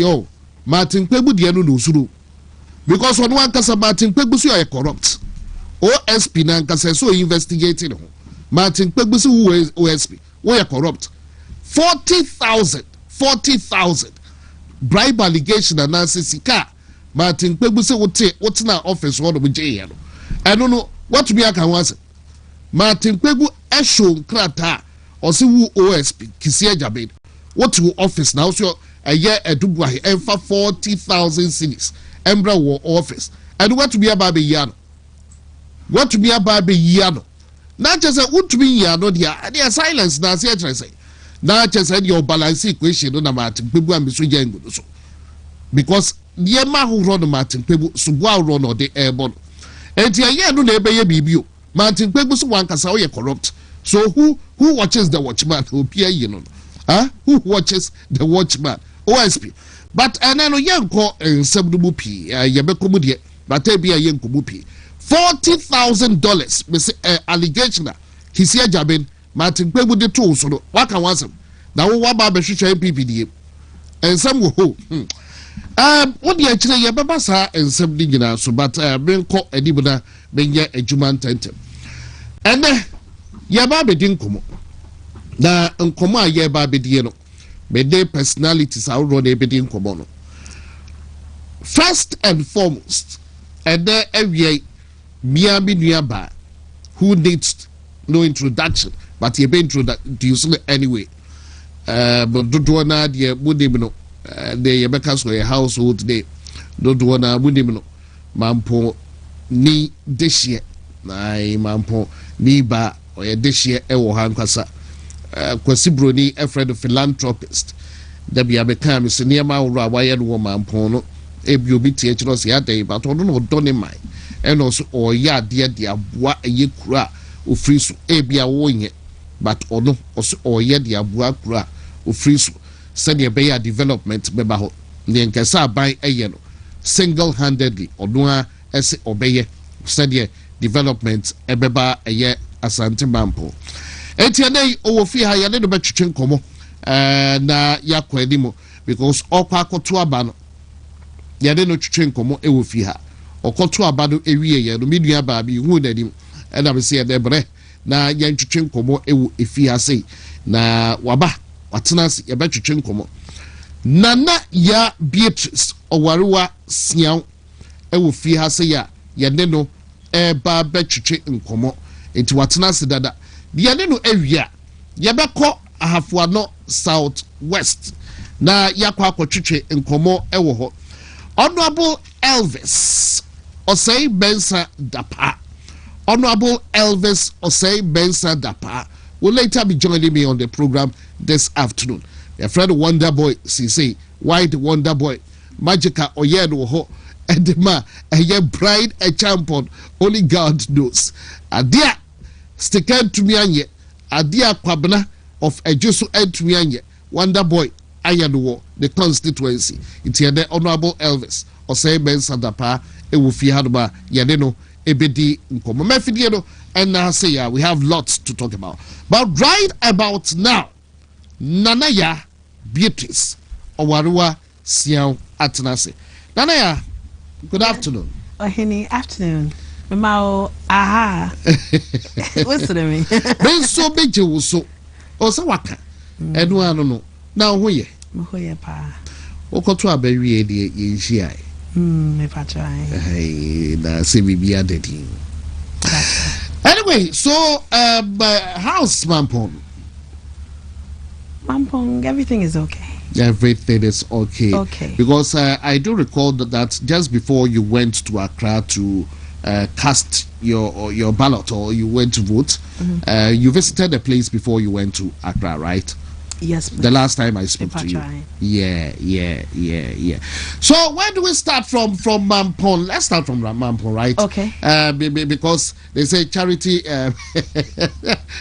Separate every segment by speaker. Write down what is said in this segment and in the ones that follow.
Speaker 1: yo, Martin Kwebu dienu no suru. Because on one Nkansah Martin Kwebu so corrupt. OSP na Nkansah so investigating ho. Martin Kwebu so who is OSP? We are corrupt. 40,000 bribe allegation and sika. Martin Kwebu say what na office one of JN. I don't know what me aka wan say. Martin Kwebu esho nkrata or say who OSP Kisia Jabin. What to office now so a year edubu enfa 40,000 cedis. Embra war office. And what to be about be yano. What to be about be yano. Not just a what to be yano dia silence na say say. Not just your balance equation on Martin Kwebu and Mr. Jengo so. Because the man who run Martin Kwebu subwa run or the airborne. And here no neighbor ye Martin Kwebu so one Nkansah corrupt. So who watches the watchman who appear you know? Who watches the watchman? OSP. But and then young call and subdubu p yabekomudie but be a young kumupi. $40,000 allegation Kisia Jabin Martin Kwebu de two so what can want some now what about PPD and some who what the actually yabasa and some digging so but bring call a dibuna being a Kyeremanteng and yababe dinkomo na nkomo a yababe dieno me de personalities are run a bit in common. First and foremost, and there every Miami nearby who needs no introduction, but he been introduced anyway. But don't wanna dear Budimino, the Yabaka so a household today. Don't wanna Budimino, Mampo ni this year, Mampo ni ba or a this year, Nkansah. Kwasibroni a friend of philanthropist that be a become a senior wired woman pono a beauty HROS yade but on no donny mine and also or ya dear what a ye cra or freeze a be a wing but or no or ya dear bois cra or freeze send your bay development bebaho the Nkansah by a yellow single handedly or no as obey said ye development a beba a year asante mampo. Etienne owofi ha ya ne do betwetwe nkomo na yakwa edimo because okwa akoto aba no ya de no twetwe nkomo ewofi ha okoto aba no ewie ye no medua ba bi hu na dim e na be se de bre na ya twetwe nkomo ewo efi ha sei na waba watena se ya betwetwe nkomo nana ya Beatrice owarewa sian ewo fi ha sei ya ne no ba betwetwe nkomo enti watena se dada the no area yabeko ahafuano south west na yakwa akotwetwe nkomo ewo ho Honorable Elvis Osei Bensa Dapa Honorable Elvis Osei Bensa Dapa will later be joining me on the program this afternoon. My friend Wonder Boy CC White Wonder Boy Magica Oyedo ho edema a bride a champion only God knows adia stick to me anye adia kwabna of ejusu to me anye Wonder Boy ayado the constituency it's here the Honorable Elvis Osei Bensa Dapa ewufi hadba yadeno ebedi nkomo mafidie no and now say we have lots to talk about but right about now Nanaya Beatrice Owarewa Sian Atenase Nanaya good afternoon.
Speaker 2: Afternoon. Mao aha. What's the name?
Speaker 1: Ben so beje wo so. O se waka. Enu anu no. Na ho ye.
Speaker 2: Mo ho ye pa.
Speaker 1: Okoto abawie de ye nhia.
Speaker 2: Me pa try.
Speaker 1: Hey, na se bibia dedi. Anyway, so how's Mampong?
Speaker 2: Mampong, everything is okay.
Speaker 1: Everything is okay.
Speaker 2: Okay.
Speaker 1: Because I do recall that just before you went to Accra to cast your ballot or you went to vote, you visited the place before you went to Accra, right?
Speaker 2: Yes, please.
Speaker 1: The last time I spoke to you. Yeah. So where do we start from Mampong? Let's start from Mampong, right?
Speaker 2: Okay.
Speaker 1: Because they say charity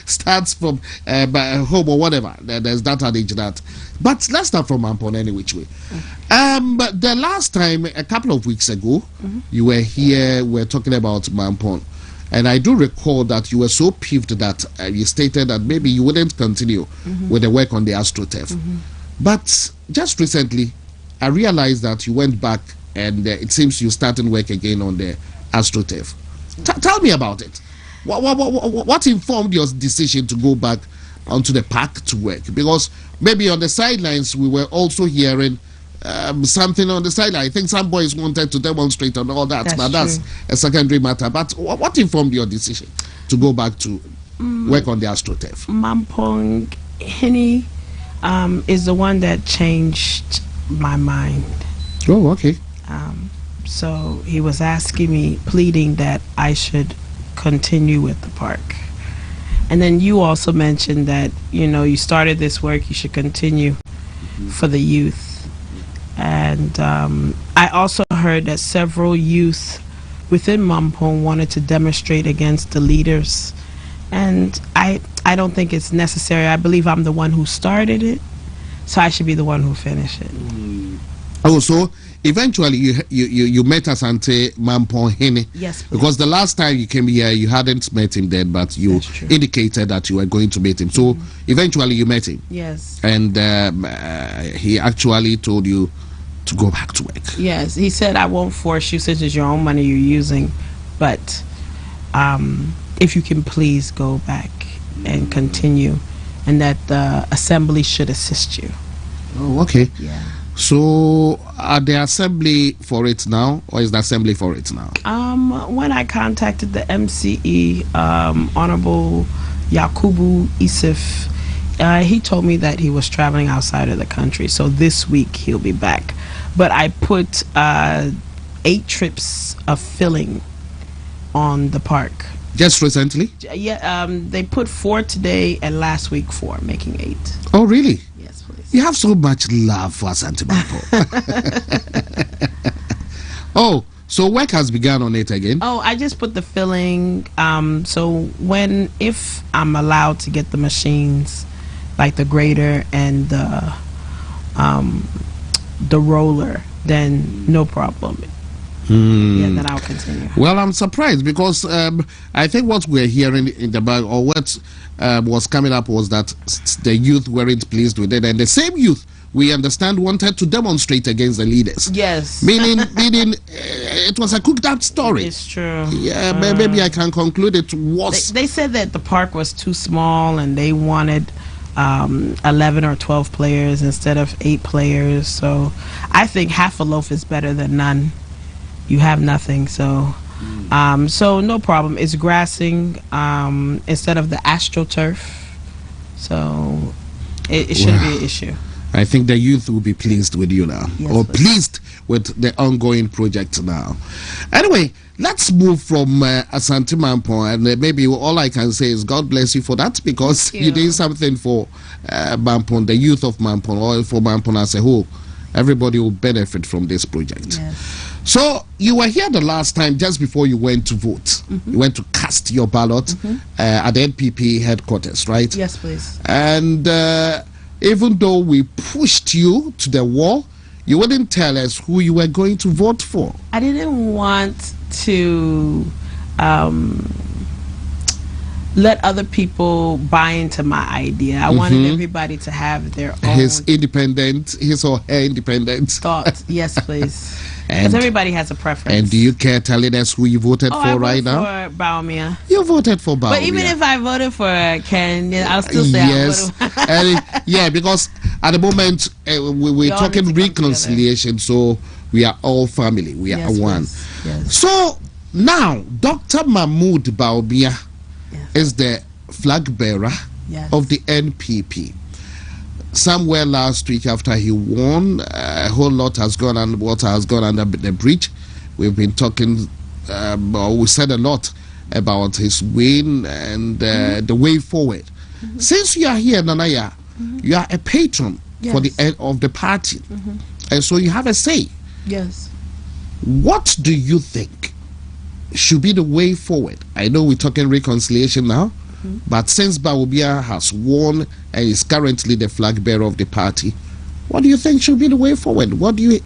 Speaker 1: starts from home or whatever. There's that adage that. But let's start from Mampong any which way. But the last time, a couple of weeks ago, you were here, we were talking about Mampong. And I do recall that you were so peeved that you stated that maybe you wouldn't continue with the work on the AstroTurf. But just recently, I realized that you went back and it seems you started work again on the AstroTurf. Tell me about it. What informed your decision to go back onto the park to work? Because maybe on the sidelines we were also hearing something on the sideline. I think some boys wanted to demonstrate and all that, but that's a secondary matter. But what informed your decision to go back to work on the AstroTurf?
Speaker 2: Mampong Hini is the one that changed my mind.
Speaker 1: Oh, okay.
Speaker 2: So he was asking me, pleading that I should continue with the park. And then you also mentioned that, you started this work, you should continue for the youth. And I also heard that several youth within Mampong wanted to demonstrate against the leaders. And I don't think it's necessary. I believe I'm the one who started it, so I should be the one who finished it.
Speaker 1: Oh, so eventually you met Asante Mampong Hene.
Speaker 2: Yes, please.
Speaker 1: Because the last time you came here, you hadn't met him then, but you indicated that you were going to meet him. So eventually you met him.
Speaker 2: Yes.
Speaker 1: And he actually told you to go back to work.
Speaker 2: Yes, he said, I won't force you since it's your own money you're using, but if you can please go back and continue, and that the assembly should assist you.
Speaker 1: Oh, okay.
Speaker 2: Yeah.
Speaker 1: So are the assembly for it now, or is the assembly for it now?
Speaker 2: When I contacted the MCE, Honorable Yakubu Isif, he told me that he was traveling outside of the country, so this week he'll be back. But I put 8 trips of filling on the park.
Speaker 1: Just recently?
Speaker 2: Yeah, they put 4 today and last week 4, making 8.
Speaker 1: Oh, really?
Speaker 2: Yes, please.
Speaker 1: You have so much love for Asante Mampong. Oh, so work has begun on it again?
Speaker 2: Oh, I just put the filling. So if I'm allowed to get the machines, like the grader and the roller, then no problem. Yeah, then I'll continue.
Speaker 1: Well, I'm surprised because I think what we're hearing in the back, or what was coming up, was that the youth weren't pleased with it, and the same youth, we understand, wanted to demonstrate against the leaders.
Speaker 2: Yes.
Speaker 1: Meaning, it was a cooked up story.
Speaker 2: It's true.
Speaker 1: Yeah, maybe I can conclude it was.
Speaker 2: They said that the park was too small and they wanted 11 or 12 players instead of 8 players. So I think half a loaf is better than none. You have nothing, so so no problem. It's grassing instead of the AstroTurf, so it shouldn't be an issue.
Speaker 1: I think the youth will be pleased with you now, or pleased with the ongoing project now. Anyway, let's move from Asante Mampong, and maybe all I can say is God bless you for that, because you did something for Mampong, the youth of Mampong, or for Mampong as a whole. Everybody will benefit from this project.
Speaker 2: Yes.
Speaker 1: So you were here the last time, just before you went to vote. You went to cast your ballot at the NPP headquarters, right?
Speaker 2: Yes, please.
Speaker 1: And even though we pushed you to the wall, you wouldn't tell us who you were going to vote for.
Speaker 2: I didn't want to let other people buy into my idea. I wanted everybody to have their own
Speaker 1: his or her independent
Speaker 2: thoughts. Yes, please. Because everybody has a preference.
Speaker 1: And do you care telling us who you voted for right now?
Speaker 2: I voted for Baumia.
Speaker 1: You voted for Baumia.
Speaker 2: But even if I voted for Ken, I'll still say
Speaker 1: yes. Yeah, because at the moment we're talking reconciliation, so we are all family. We are one.
Speaker 2: Yes.
Speaker 1: So now, Dr. Mahmoud Baumia is the flag bearer of the NPP. Somewhere last week after he won, a whole lot has gone and water has gone under the bridge. We've been talking, we said a lot about his win and the way forward. Since you are here, Nanaya, you are a patron for the end of the party, and so you have a say.
Speaker 2: Yes.
Speaker 1: What do you think should be the way forward? I know we're talking reconciliation now, but since Baumia has won and is currently the flag bearer of the party, what do you think should be the way forward? What do you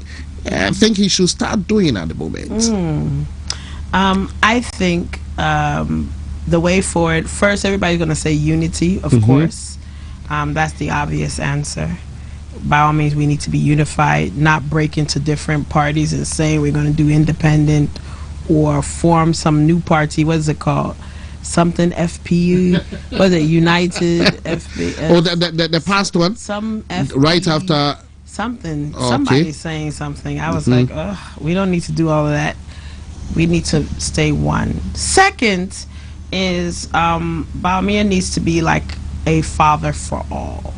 Speaker 1: think he should start doing at the moment?
Speaker 2: I think the way forward, first everybody's going to say unity, of course. That's the obvious answer. by all means, we need to be unified, not break into different parties and say we're going to do independent or form some new party. What is it called? Something FPU? Was it United FP?
Speaker 1: Oh, the past one?
Speaker 2: Some FP,
Speaker 1: right after
Speaker 2: something.
Speaker 1: Okay.
Speaker 2: Somebody saying something. I was like, ugh, we don't need to do all of that. We need to stay one. Second is Baumia needs to be like a father for all.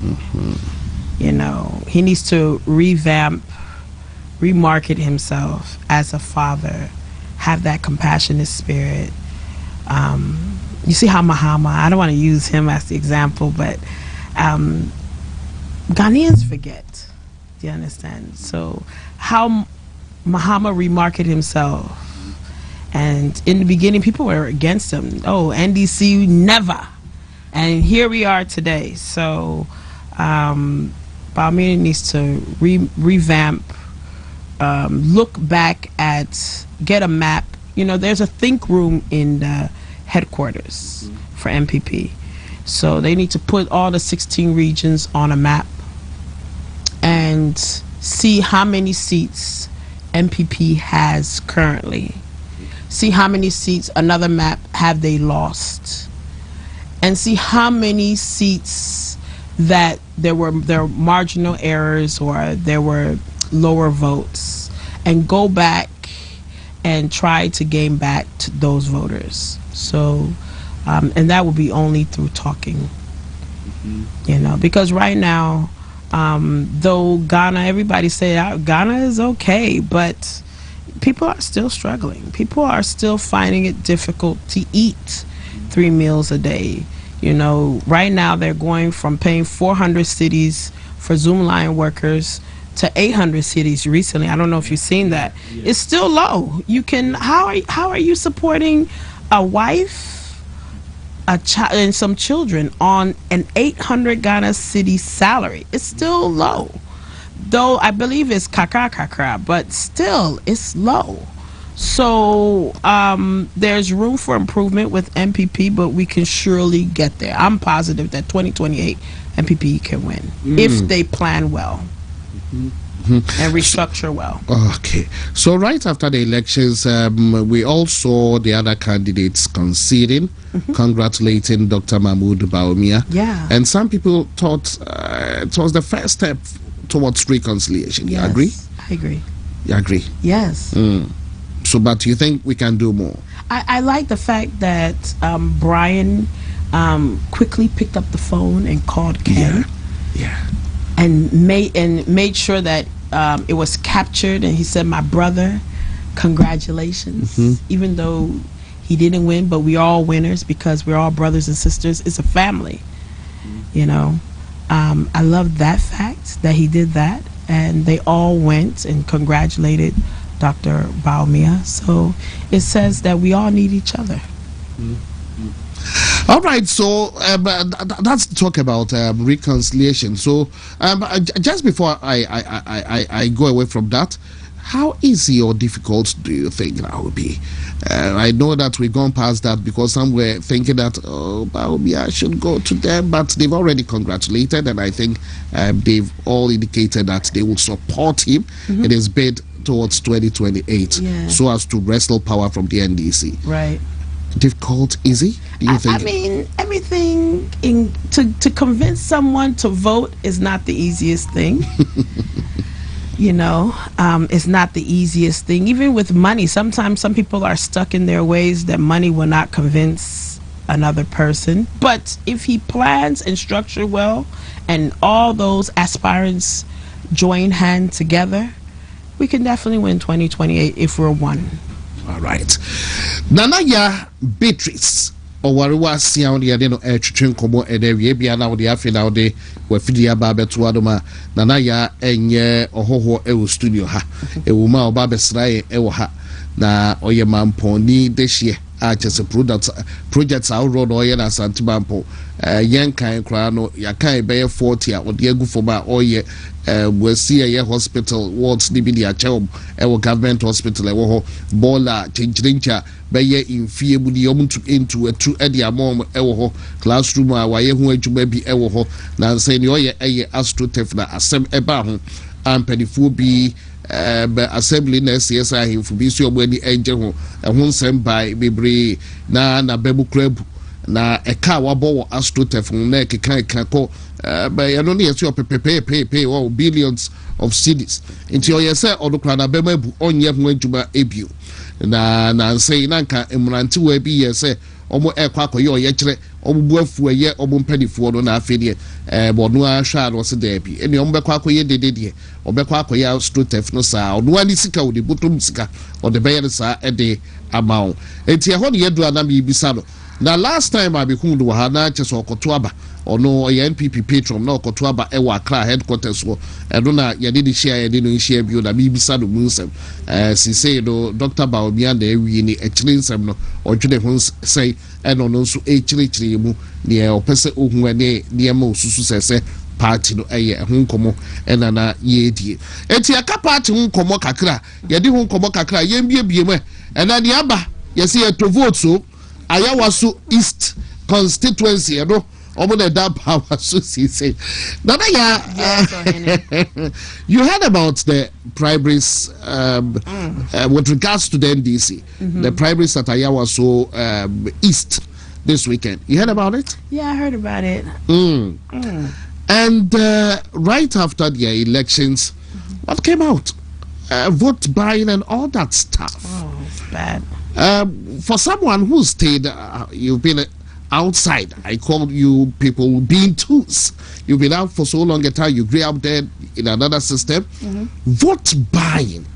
Speaker 2: You know, he needs to revamp, remarket himself as a father, have that compassionate spirit. You see how Mahama, I don't want to use him as the example, but Ghanaians forget. Do you understand? So how Mahama remarketed himself, and in the beginning people were against him. Oh, NDC never, and here we are today. So Baumia needs to revamp, look back at, get a map. You know, there's a think room in the headquarters for MPP. So they need to put all the 16 regions on a map and see how many seats MPP has currently. See how many seats, another map, have they lost. And see how many seats that there were marginal errors or there were lower votes, and go back and try to gain back to those voters. So and that will be only through talking. You know, because right now though Ghana, everybody say Ghana is okay, but people are still struggling. People are still finding it difficult to eat 3 meals a day. You know, right now they're going from paying 400 cities for Zoomline workers to 800 cities recently. I don't know if you've seen that. Yeah. It's still low. You can, how are you supporting a wife, a child, and some children on an 800 Ghana city salary? It's still low. Though I believe it's kakra, but still it's low. So there's room for improvement with MPP, but we can surely get there. I'm positive that 2028 MPP can win if they plan well and restructure well.
Speaker 1: Okay, so right after the elections, we all saw the other candidates conceding, congratulating Dr. Mahmoud Baumia.
Speaker 2: Yeah,
Speaker 1: and some people thought it was the first step towards reconciliation.
Speaker 2: Yes,
Speaker 1: you agree?
Speaker 2: I agree.
Speaker 1: You agree?
Speaker 2: Yes.
Speaker 1: So, but you think we can do more?
Speaker 2: I like the fact that Brian quickly picked up the phone and called Ken.
Speaker 1: Yeah.
Speaker 2: And made sure that it was captured, and he said, "My brother, congratulations." Even though he didn't win, but we all winners because we're all brothers and sisters. It's a family, you know. I love that fact that he did that, and they all went and congratulated Dr. Baumia. So it says that we all need each other.
Speaker 1: All right, so let's talk about reconciliation. So just before I go away from that, how easy or difficult do you think that will be? I know that we've gone past that because some were thinking that, oh, Baumia should go to them, but they've already congratulated, and I think they've all indicated that they will support him in his bid towards 2028, so as to wrestle power from the NDC.
Speaker 2: Right.
Speaker 1: Difficult, easy? Do you think?
Speaker 2: I mean, everything to convince someone to vote is not the easiest thing. You know, it's not the easiest thing. Even with money, sometimes some people are stuck in their ways that money will not convince another person. But if he plans and structure well, and all those aspirants join hands together, we can definitely win 2028 if we're one.
Speaker 1: All right. Nanaya Beatrice Owarewa Sian the Adeno Chitrin Komo and Arabia now the Afina de Wafidia Babe to Adoma Nanaya Enye Oho Ewu Studio Ha Ewuma Obabe Srai Ewoha na oye mamponi this year just a projects out road oye na Santibampo yen kan kra no ya kan be 40 or the egu for ba oye we see a hospital wards ni bi dia chewm e government hospital e wo ho bola chinchirincha be ye in fie mu di omuntu into a true e dia mom e wo ho classroom a waye ho adwuma bi e wo ho na say ni oye eye astrotef na asem e ba ho ampanifuo bi assembly na CSI himfu bi so ogbani enje ho ehun sem by bebre na bebu club na eka wabo astrotef na ekeka ko but you know yes you pay billions of cedis into your say odokra na bema bu onye ho adwuma ebio na say na nka emranti wa bi yes omo ekwa akoye oye kire obubu afu eye omo mpanifuo no na afedie bono ahwa no se da bi ene omo bekwa akoye dedede obekwa akoye astrotef no sa ono ani sika odi butum sika ode beye sa ede amount enti e ho ne yedu ana mi bisa no na last time I be hundu wa na cheso okoto aba ono ye NPP patron na okoto aba e wa Accra headquarters wo eno na ye dey share ye dey no share bi o na mi bisa no munsem si say no Dr. Baobia na ewi ni echiri nsem no odwene ho say eno no nso echiri mu ne opese ohun ene ne ma osusu sese party no eye ho nkomo ena na ye die enti aka party ho nkomo kakra ye de ho nkomo kakra ye mbie mu ena ne aba ye say to vote so Ayawaso East constituency, you know, omo na da power so say. Nana ya, you heard about the primaries with regards to the NDC, the primaries at Ayawaso East this weekend. You heard about it?
Speaker 2: Yeah, I heard about it.
Speaker 1: And right after the elections, what came out? Vote buying and all that stuff.
Speaker 2: Oh, it's bad.
Speaker 1: For someone who stayed, you've been outside. I call you people being tools. You've been out for so long a time. You grew up there in another system. Vote buying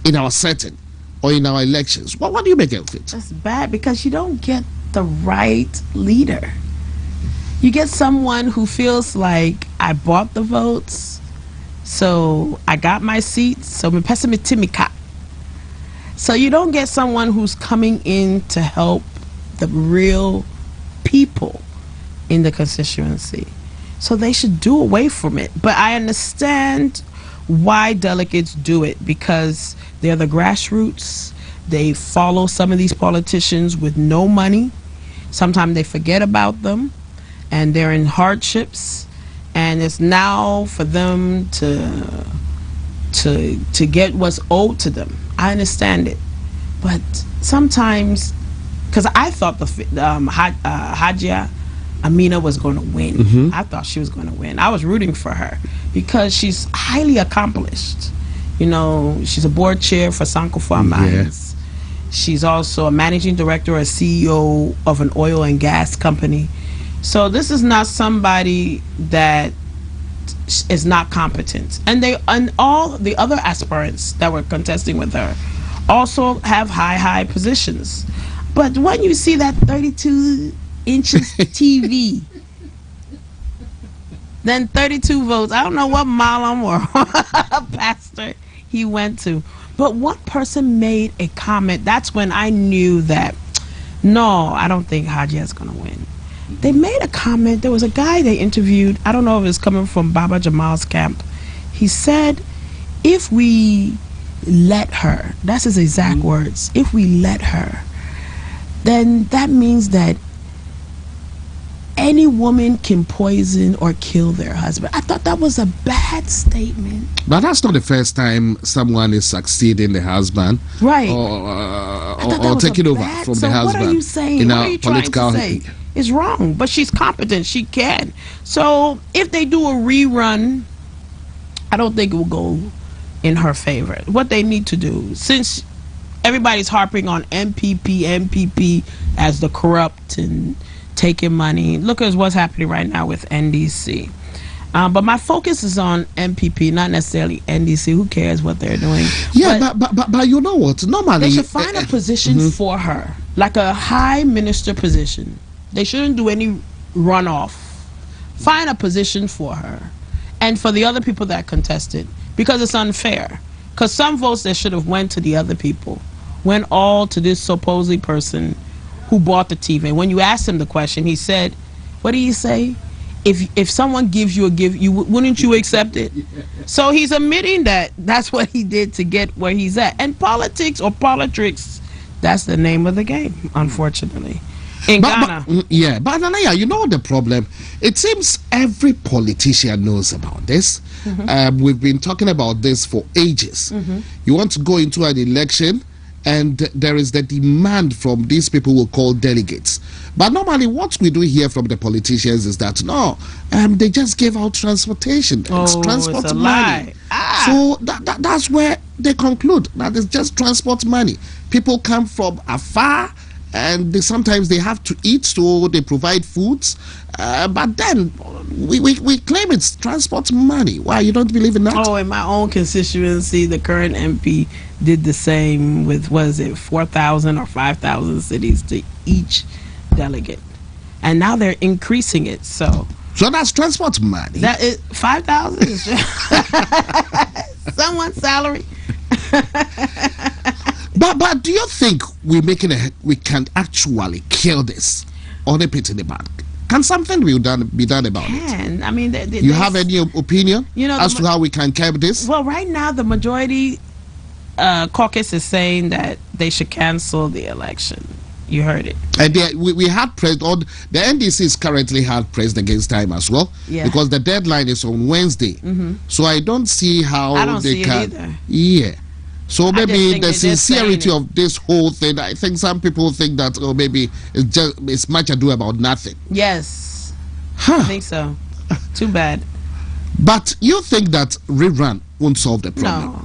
Speaker 1: in our setting or in our elections. What do you make of it?
Speaker 2: It's bad because you don't get the right leader. You get someone who feels like I bought the votes, so I got my seats. So me pessimistic. So you don't get someone who's coming in to help the real people in the constituency. So they should do away from it. But I understand why delegates do it, because they're the grassroots. They follow some of these politicians with no money. Sometimes they forget about them and they're in hardships. And it's now for them to get what's owed to them. I understand it, but sometimes, because I thought the Hajia Amina was going to win. I thought she was going to win. I was rooting for her because she's highly accomplished. You know, she's a board chair for Sankofa Mines. She's also a managing director or a CEO of an oil and gas company. So this is not somebody that is not competent, and all the other aspirants that were contesting with her also have high positions. But when you see that 32 inches TV, then 32 votes, I don't know what Malam or pastor he went to, but one person made a comment. That's when I knew that no, I don't think Hajia is going to win. They made a comment. There was a guy they interviewed. I don't know if it's coming from Baba Jamal's camp. He said, if we let her, that's his exact words, if we let her, then that means that any woman can poison or kill their husband. I thought that was a bad statement.
Speaker 1: But that's not the first time someone is succeeding the husband,
Speaker 2: right?
Speaker 1: Or taking over from the husband.
Speaker 2: What are you saying?
Speaker 1: In
Speaker 2: what
Speaker 1: our
Speaker 2: are you
Speaker 1: political
Speaker 2: trying to say? It's wrong, but she's competent. She can. So if they do a rerun, I don't think it will go in her favor. What they need to do, since everybody's harping on MPP as the corrupt and taking money, look at what's happening right now with NDC. But my focus is on MPP, not necessarily NDC. Who cares what they're doing?
Speaker 1: Yeah, but you know what? Normally
Speaker 2: they should find a position for her, like a high minister position. They shouldn't do any runoff. Find a position for her and for the other people that contested, because it's unfair. Because some votes that should have went to the other people went all to this supposedly person who bought the TV. And when you asked him the question, he said, what did he say? If someone gives you a gift, wouldn't you accept it? So he's admitting that that's what he did to get where he's at. And politics or politics, that's the name of the game, unfortunately. In Ghana.
Speaker 1: But Nanaya, you know the problem? It seems every politician knows about this. We've been talking about this for ages. You want to go into an election, and there is the demand from these people who call delegates. But normally what we do hear from the politicians is that, no, they just give out transportation. It's transport
Speaker 2: it's a
Speaker 1: money.
Speaker 2: lie.
Speaker 1: So that's where they conclude that it's just transport money. People come from afar, and sometimes they have to eat, so they provide foods. But then we claim it's transport money. Why, you don't believe in that?
Speaker 2: Oh, in my own constituency, the current MP did the same with, was it 4,000 or 5,000 cities to each delegate. And now they're increasing it, so
Speaker 1: that's transport money.
Speaker 2: That is 5,000 is someone's salary.
Speaker 1: But do you think we can actually kill this or nip it in the bud? Can something be done about it?
Speaker 2: I mean,
Speaker 1: you have any opinion as to how we can curb this?
Speaker 2: Well, right now the majority caucus is saying that they should cancel the election. You heard it.
Speaker 1: And we had pressed on. The NDC is currently hard pressed against time as well, because the deadline is on Wednesday. So I don't see how they can. Either. Yeah. So maybe the sincerity of this whole thing, I think some people think that, oh, maybe it's much ado about nothing.
Speaker 2: Yes. I think so. Too bad.
Speaker 1: But you think that rerun won't solve the problem?
Speaker 2: No.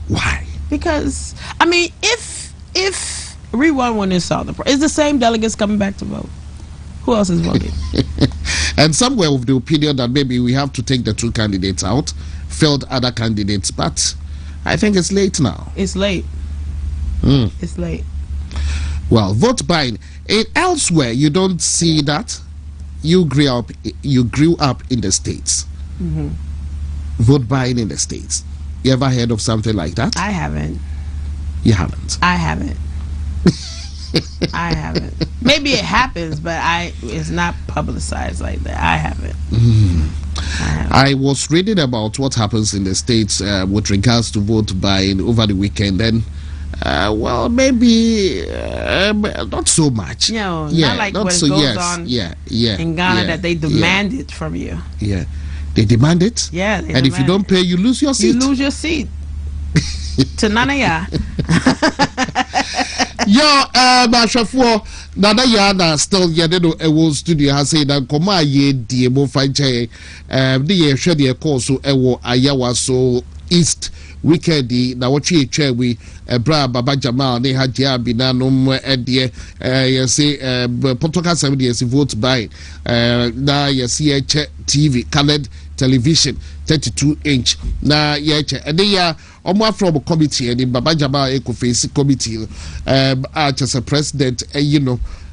Speaker 1: Why?
Speaker 2: Because, I mean, if rerun wouldn't solve the problem, it's the same delegates coming back to vote. Who else is voting?
Speaker 1: And somewhere with the opinion that maybe we have to take the two candidates out, failed other candidates, but I think it's late now.
Speaker 2: It's late. It's late.
Speaker 1: Well, vote buying. Elsewhere, you don't see that. You grew up in the States. Vote buying in the States. You ever heard of something like that?
Speaker 2: I haven't.
Speaker 1: You haven't?
Speaker 2: I haven't. I haven't. Maybe it happens, but it's not publicized like that. I haven't.
Speaker 1: I was reading about what happens in the States with regards to vote buying over the weekend. Then, well, maybe not so much.
Speaker 2: Not like what goes on in Ghana that they demand it from you.
Speaker 1: Yeah, they demand it.
Speaker 2: Yeah,
Speaker 1: and if you don't pay, you lose your seat.
Speaker 2: You lose your seat. To Nanaya.
Speaker 1: Yo, Bashafo, Nana Yana still Yadeno Ewo studio has said that Koma ye Diemo Fanche, the Shedia Koso Ewo Ayawa so East Wikedi, na wachi chewi, Bra Baba Jamal, ne Hajia Binanum Edie, say, Potoka 70 years vote by, na ye TV, colored television, 32-inch, na ye and they are from a committee and in Baba Jamal Ecoface committee, as a president,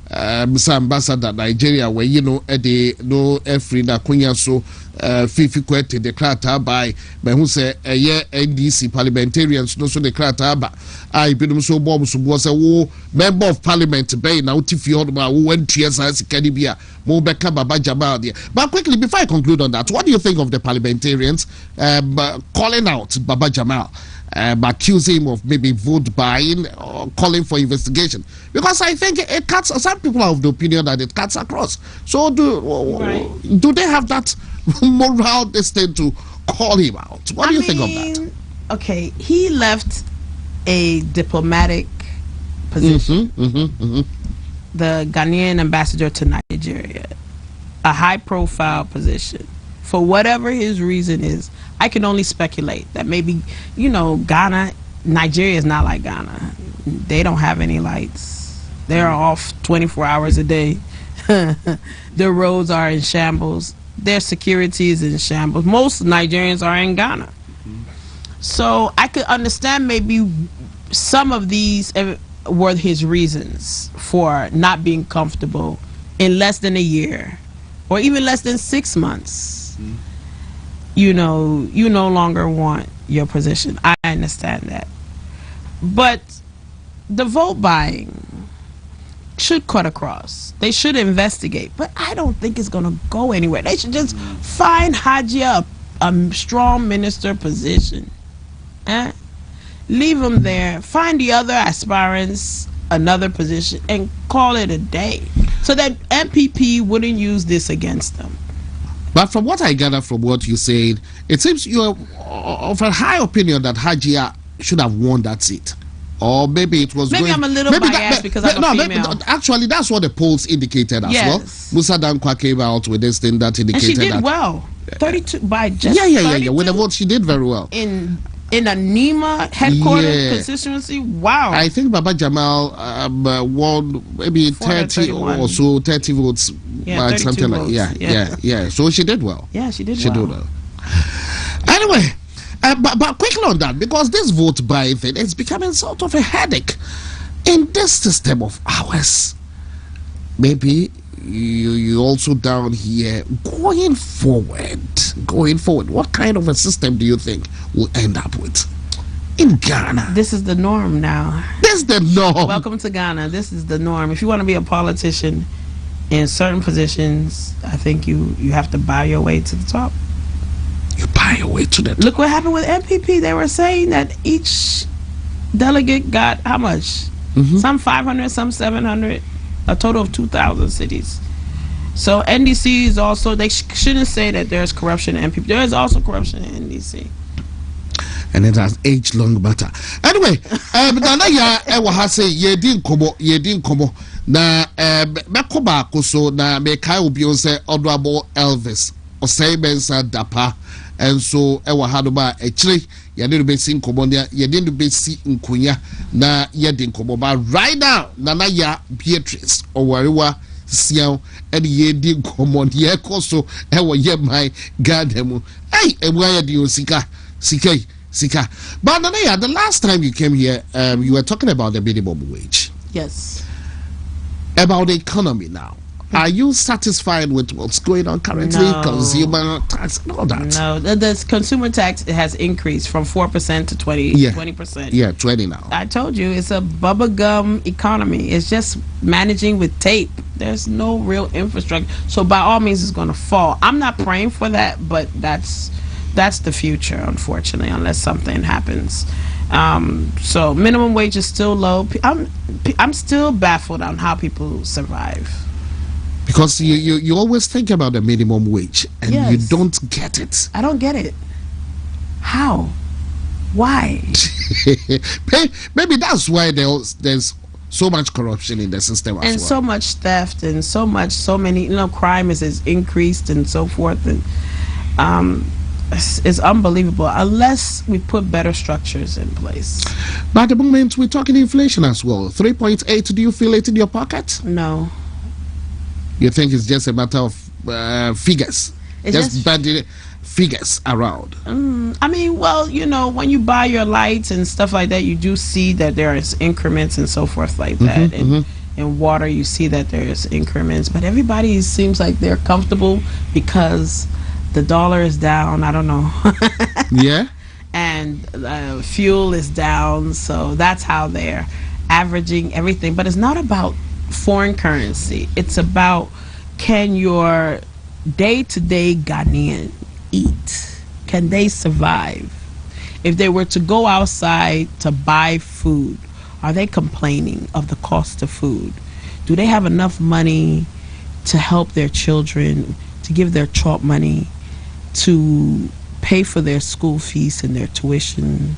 Speaker 1: Mr. Ambassador Nigeria, where the no every na Queen so Fifi Kwete the Krata by who say a year NDC parliamentarians no so the Krata ba I been so bomb so was a member of parliament bay now Tifi Odma who went to yes as Canibia Mobeka Baba Jamal there. But quickly before I conclude on that, what do you think of the parliamentarians calling out Baba Jamal? Accusing him of maybe vote buying or calling for investigation, because I think it cuts. Some people are of the opinion that it cuts across. So do they have that moral thing to call him out? What do you think of that?
Speaker 2: Okay, he left a diplomatic position, the Ghanaian ambassador to Nigeria, a high-profile position. For whatever his reason is, I can only speculate that maybe, Ghana, Nigeria is not like Ghana. They don't have any lights. They're off 24 hours a day. Their roads are in shambles. Their security is in shambles. Most Nigerians are in Ghana. So I could understand maybe some of these were his reasons for not being comfortable in less than a year or even less than 6 months. You no longer want your position. I understand that. But the vote buying should cut across. They should investigate, but I don't think it's going to go anywhere. They should just find Hajia a strong minister position. Leave them there. Find the other aspirants another position and call it a day, so that MPP wouldn't use this against them.
Speaker 1: But from what I gather from what you said, it seems you're of a high opinion that Hajia should have won that seat. Or maybe it was.
Speaker 2: Maybe I'm a little biased because I'm a female.
Speaker 1: Actually, that's what the polls indicated as well. Musa Dankwa came out with this thing that indicated
Speaker 2: and she did
Speaker 1: that
Speaker 2: well. 32 by just
Speaker 1: yeah. With the vote, she did very well
Speaker 2: in a NEMA headquarters constituency. Wow.
Speaker 1: I think Baba Jamal won maybe 30 or so, 30 votes.
Speaker 2: Yeah,
Speaker 1: something
Speaker 2: votes.
Speaker 1: Like yeah. So she did well.
Speaker 2: Yeah, she did well.
Speaker 1: Anyway. But quickly on that, because this vote buying thing is becoming sort of a headache in this system of ours. Maybe you also down here going forward. What kind of a system do you think we'll end up with in Ghana?
Speaker 2: This is the norm now.
Speaker 1: This is the norm.
Speaker 2: Welcome to Ghana. This is the norm. If you want to be a politician in certain positions, I think you have to buy your way to the top.
Speaker 1: You buy your way to the top.
Speaker 2: Look what happened with MPP. They were saying that each delegate got how much? Some 500, some 700, a total of 2,000 cities. So NDC is also, they shouldn't say that there's corruption in MPP. There is also corruption in NDC.
Speaker 1: And it has age-long matter. Anyway, Nana ya ewa ha say yedin komo na mekoba akoso na mekai obi on say Honorable Elvis Osei Bensa Dapa. And so ewa hadoma echire yade no besi nkomo na yade no besi nkonya na yade nkomo ba right now Nana ya Beatrice Owarewa Siao and yede nkomo ye koso ewa ye my gademu hey ewa yade sika but Nana ya, the last time you came here you were talking about the minimum wage.
Speaker 2: Yes.
Speaker 1: About the economy now. Are you satisfied with what's going on currently?
Speaker 2: No.
Speaker 1: Consumer tax and all that?
Speaker 2: No, the consumer tax has increased from 4% to 20%.
Speaker 1: Yeah, 20 now.
Speaker 2: I told you, it's a bubblegum economy. It's just managing with tape. There's no real infrastructure. So by all means, it's going to fall. I'm not praying for that, but that's the future, unfortunately, unless something happens. So minimum wage is still low. I'm still baffled on how people survive.
Speaker 1: Because you always think about the minimum wage and
Speaker 2: yes.
Speaker 1: you don't get it.
Speaker 2: I don't get it. How? Why?
Speaker 1: Maybe that's why there's so much corruption in the system as well.
Speaker 2: And so much theft and so many, crime is increased and so forth. And it's unbelievable unless we put better structures in place.
Speaker 1: But at the moment, we're talking inflation as well. 3.8, do you feel it in your pocket?
Speaker 2: No.
Speaker 1: You think it's just a matter of figures?
Speaker 2: It's just
Speaker 1: bad figures around.
Speaker 2: I mean, well, when you buy your lights and stuff like that, you do see that there is increments and so forth like that. In water, you see that there's increments. But everybody seems like they're comfortable because the dollar is down. I don't know.
Speaker 1: Yeah.
Speaker 2: And fuel is down. So that's how they're averaging everything. But it's not about foreign currency. It's about, can your day-to-day Ghanaian eat? Can they survive? If they were to go outside to buy food, are they complaining of the cost of food? Do they have enough money to help their children, to give their chop money, to pay for their school fees and their tuition?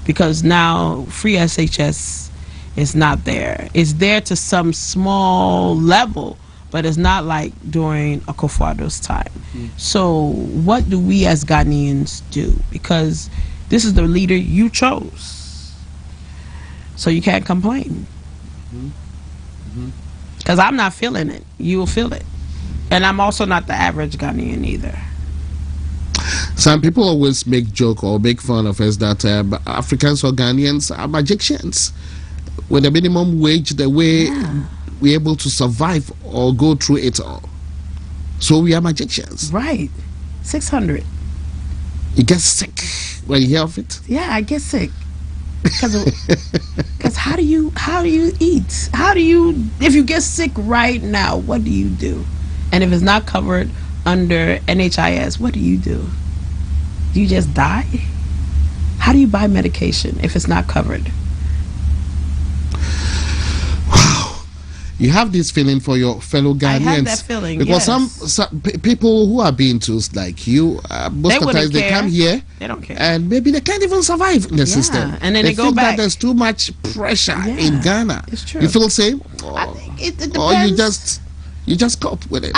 Speaker 2: Because now free SHS is not there. It's there to some small level, but it's not like during Akufo-Addo's time. So what do we as Ghanaians do? Because this is the leader you chose. So you can't complain. Because I'm not feeling it. You will feel it. And I'm also not the average Ghanaian either.
Speaker 1: Some people always make joke or make fun of us that Africans or Ghanaians are magicians. With the minimum wage, the way we're able to survive or go through it all. So we are magicians.
Speaker 2: Right. 600.
Speaker 1: You get sick when you hear of it?
Speaker 2: Yeah, I get sick. Because how do you eat? If you get sick right now, what do you do? And if it's not covered under NHIS, what do? Do you just die? How do you buy medication if it's not covered?
Speaker 1: You have this feeling for your fellow Ghanaians. I
Speaker 2: have that feeling,
Speaker 1: because
Speaker 2: yes.
Speaker 1: some people who are being toast like you, most of the times they come here,
Speaker 2: they don't care,
Speaker 1: and maybe they can't even survive in the system.
Speaker 2: And then they go
Speaker 1: think
Speaker 2: back.
Speaker 1: That there's too much pressure in Ghana.
Speaker 2: It's true.
Speaker 1: You feel the same?
Speaker 2: I think it depends.
Speaker 1: Or you just cope with it.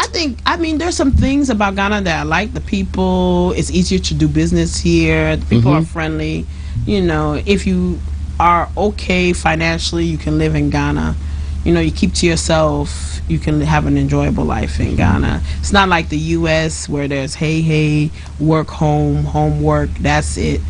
Speaker 2: I mean, there's some things about Ghana that I like. The people, it's easier to do business here. The people are friendly. You know, if you are okay financially, you can live in Ghana. You know, you keep to yourself, you can have an enjoyable life in Ghana. It's not like the U.S. where there's hey, work, home, work, that's it.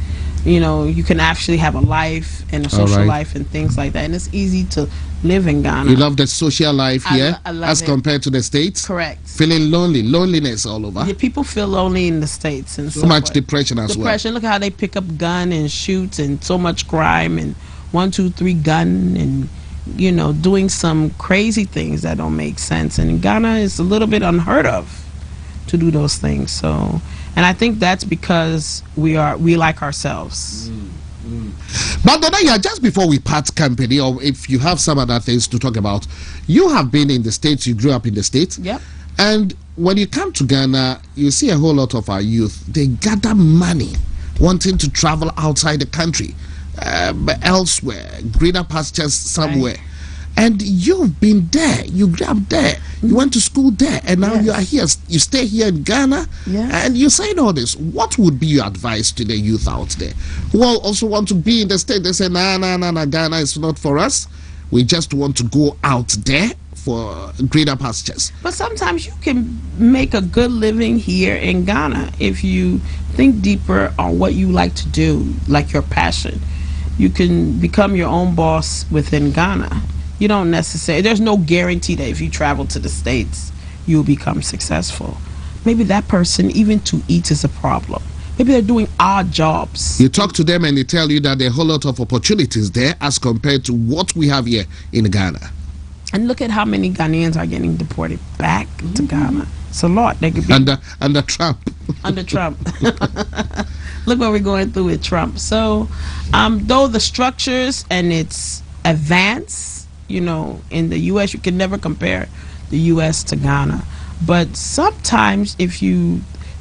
Speaker 2: You know, you can actually have a life and a social life and things like that. And it's easy to live in Ghana.
Speaker 1: You love the social life here
Speaker 2: I love
Speaker 1: as compared to the States?
Speaker 2: Correct.
Speaker 1: Feeling loneliness all over.
Speaker 2: Yeah, people feel lonely in the States. And
Speaker 1: so much depression as well.
Speaker 2: Depression, look at how they pick up gun and shoot and so much crime and 1, 2, 3 gun and, you know, doing some crazy things that don't make sense. And in Ghana, it's a little bit unheard of to do those things. So, and I think that's because we like ourselves.
Speaker 1: But Donna, just before we part company, or if you have some other things to talk about, you have been in the States, you grew up in the States.
Speaker 2: Yep.
Speaker 1: And when you come to Ghana, you see a whole lot of our youth, they gather money wanting to travel outside the country, elsewhere, greener pastures somewhere. Right. And you've been there, you grew up there, you went to school there, and now you are here, you stay here in Ghana, and you're saying all this. What would be your advice to the youth out there who also want to be in the state? They say, nah, Ghana is not for us. We just want to go out there for greener pastures.
Speaker 2: But sometimes you can make a good living here in Ghana if you think deeper on what you like to do, like your passion. You can become your own boss within Ghana. You don't necessarily, there's no guarantee that if you travel to the States, you'll become successful. Maybe that person, even to eat is a problem. Maybe they're doing odd jobs.
Speaker 1: You talk to them and they tell you that there are a whole lot of opportunities there as compared to what we have here in Ghana.
Speaker 2: And look at how many Ghanaians are getting deported back to Ghana. It's a lot. They could be
Speaker 1: under Trump.
Speaker 2: Under Trump. Look what we're going through with Trump. So, though the structures and its advance, you know, in the U.S., you can never compare the U.S. to Ghana. But sometimes, if you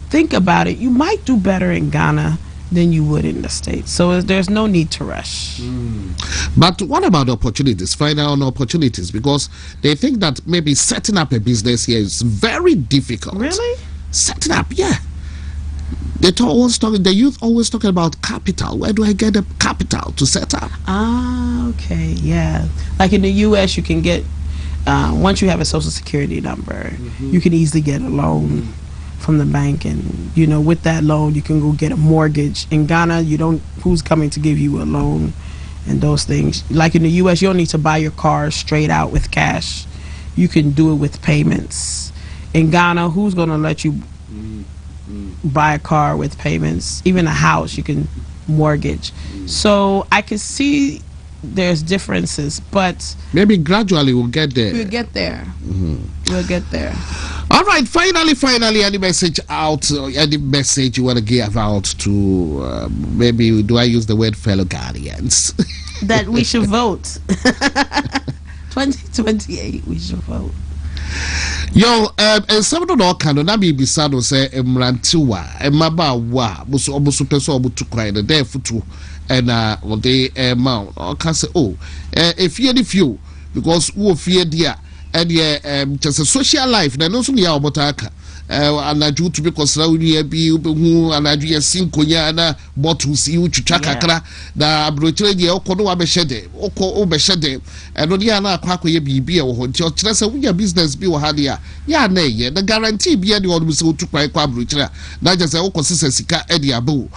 Speaker 2: think about it, you might do better in Ghana than you would in the States. So there's no need to rush.
Speaker 1: But what about opportunities, finding opportunities? Because they think that maybe setting up a business here is very difficult.
Speaker 2: Really?
Speaker 1: Setting up, yeah. The youth always talking about capital. Where do I get the capital to set up?
Speaker 2: Ah, okay, yeah. Like in the U.S., you can get, once you have a social security number, you can easily get a loan from the bank, and you know, with that loan, you can go get a mortgage. In Ghana, who's coming to give you a loan and those things? Like in the U.S., you don't need to buy your car straight out with cash. You can do it with payments. In Ghana, who's going to let you buy a car with payments? Even a house you can mortgage. So I can see there's differences, but
Speaker 1: maybe gradually we'll get there.
Speaker 2: We'll get there. We'll get there.
Speaker 1: All right, finally, any message out, any message you want to give out to maybe, do I use the word fellow Ghanaians?
Speaker 2: That we should vote. 2028 we should vote.
Speaker 1: Yo, some of the kind of na be bisado say emrantiwa emabawa buso peso obutu kwai the day futu and ode ma o can say if you few because wo fear dia and just a social life na no so ya obotaka anaju to be consider bi hu anaju ya sinkonya na bottles you twitwa kakra na abrochire de okono wa be shede oko be shede eno dia na akwa ye bibi e wo ho nti o kire se wuya business bi wo ha dia ya na ye the guarantee bi e de wo se otukwan kwa abrochire na je se okosisa sika e de abo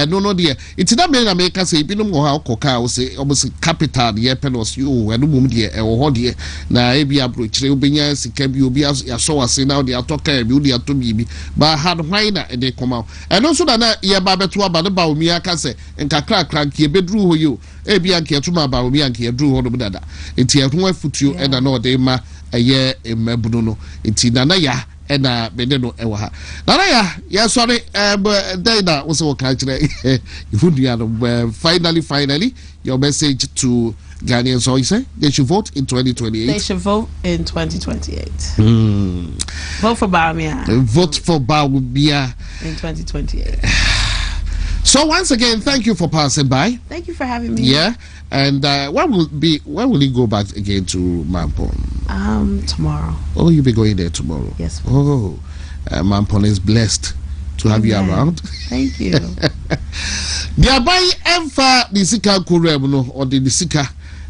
Speaker 1: no de it na me na me ka se bi no mo ha okoka o se capital ye penos you eno mum de e wo ho de na e bi abrochire obenya sika bi obi ya so wase na o de atoka bi o de to bibi ba had wina and they come out and also that ye baba to aba ba omi aka se nkakra krank ye bedru ho yo e bia nke tuma ba omi anke ye dru ho no dada enti e ho afutuo e na no de ma eye emabunu no enti nana ya e na bede no e wa ha nana ya sorry then that was what can finally your message to Ghanaians, so you say they should vote in 2028.
Speaker 2: They should vote in 2028. Vote for Bawumia.
Speaker 1: Vote for Bawumia
Speaker 2: in 2028.
Speaker 1: So once again, thank you for passing by.
Speaker 2: Thank you for having me.
Speaker 1: Yeah, and when will you go back again to Mampong?
Speaker 2: Tomorrow.
Speaker 1: Oh, you'll be going there tomorrow.
Speaker 2: Yes. Please.
Speaker 1: Oh, Mampong is blessed to have you around.
Speaker 2: Thank you.
Speaker 1: Thereby, emfa the sika kurem no or the sika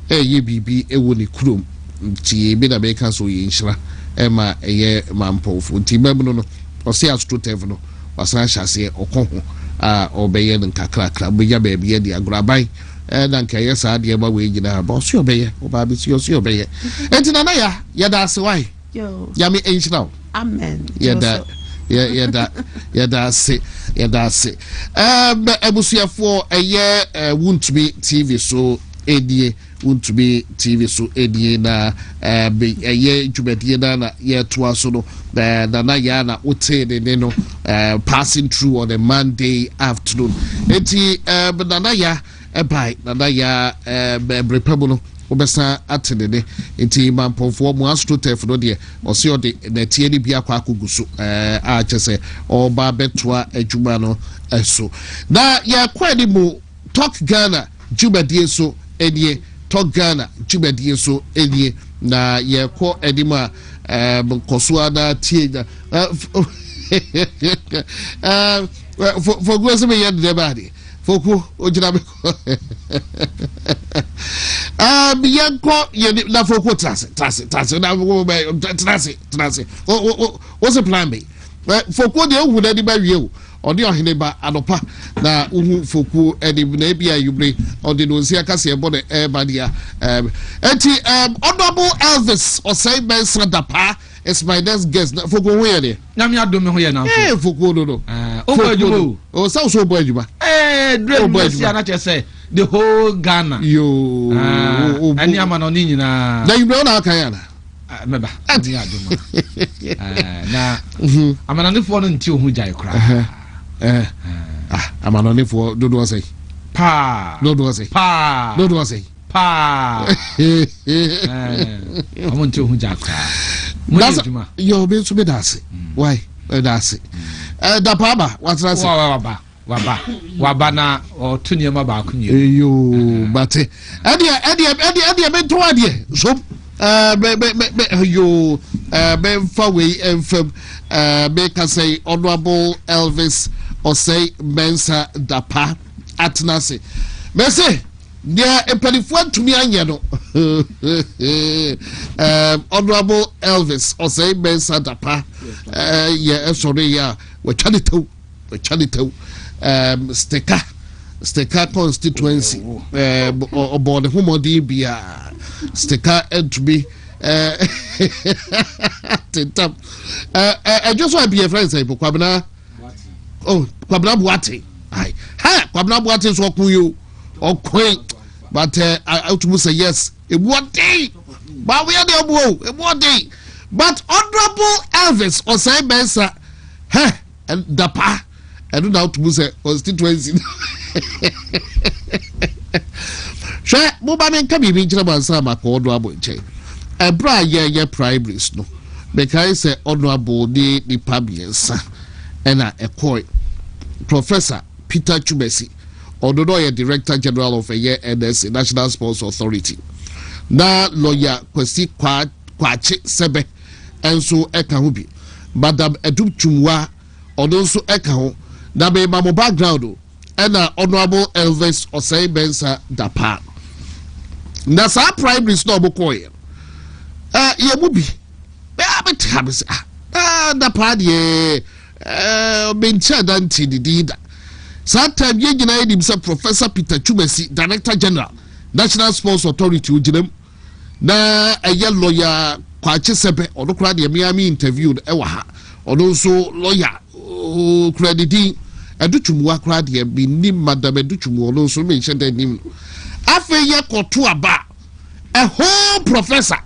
Speaker 1: ye bibi ewo ni kurom nti be na be kan so ye nhira ema eye mampofo nti mem no o se astrotev no wasan hyase okoho obeye nkakrakra beya ba bia di agoraban na nka ye sa de ma we gina ba so obeye oba bi so obeye enti na ya da se why ya me enhira
Speaker 2: amen
Speaker 1: ya da se ebusuafo eye WONTUMI TV so edie WONTUMI TV so edie na eye dwumadie na ye toa so no na ya na wote ne no passing through on a Monday afternoon enti na ya ebai na ya brepabo no obesa atene enti mampofo mu astrotef no de ose ode na tie ni bia Kwaku so a chese oba betoa adwuma no eso na ya kwani mu Talk Ghana dwumadie so edie Talk Ghana dwumadie so edie na ye ko edima kosoa na tie for go se me yede de badi Foku ojina beko bianko ye na foku trase na trase what's the plan be foku de ohu na di ba wie o odi ohene ba adopa na uhu foku edi na bia yubre odi no nsi aka se ebo de eba dia enti honorable Elvis Osei Mensah Dapa is my next guest na foku ho ye de
Speaker 3: na me adome ho ye na
Speaker 1: foku no
Speaker 3: Obojumo.
Speaker 1: Oh, so Obojumo.
Speaker 3: Dream na say the whole Ghana.
Speaker 1: Yo.
Speaker 3: Ani amano ni nyina.
Speaker 1: Na you na aka ya na.
Speaker 3: Meba. Ani adoma. Na amananefo no nti ohu jai kra.
Speaker 1: Amananefo dodo say.
Speaker 3: Pa.
Speaker 1: Dodo say.
Speaker 3: Pa.
Speaker 1: Dodo say.
Speaker 3: Pa. Amon nti ohu jai kra.
Speaker 1: Mo yo be so be dase. Why? Dase. Dapaba, what's that? Waba na or Tuniama Baku. You, but Eddie, bento idea. So, you, Ben Faway and from make us say Honorable Elvis Osei Mensah Dapa at Nasi. Messi, there a pennyford to me, Anyano. Honorable Elvis Osei Mensah Dapa. Yeah, sorry, yeah. We chanito sticker constituency about the homody be sticker and to be I just want to be a friend say Kwabena Buate hi Kwabena Buate is what you or quaint but I to say yes it what day but we are the one day but Honorable Elvis Osei Mensah and Dapa, I don't know how to say constituency. Sure, Mobaman can be mentioned about some honorable chain. A bra ye primaries no. Because say honorable the Pabians and a coy Professor Peter Chumesi, although a Director General of a year NS National Sports Authority. Na lawyer Kwesi Kwache Sebe and so Ekahubi. Madam Edum Chumwa also eka na be ma mo background and Honorable Elvis Osei Mensah Dapa na sa primaries no bokoye ye mu bi be abetabse Dapa de bencha danti dida sa time ye gina edim se Professor Peter Chumesi Director General National Sports Authority uginem na eye lawyer Kwache Sebe odokra de Miami interviewed ewa ha also lawyer crediting Educhumwa crowd be named Madame Educhumwa also mentioned the name. After ye kotu aba a whole professor.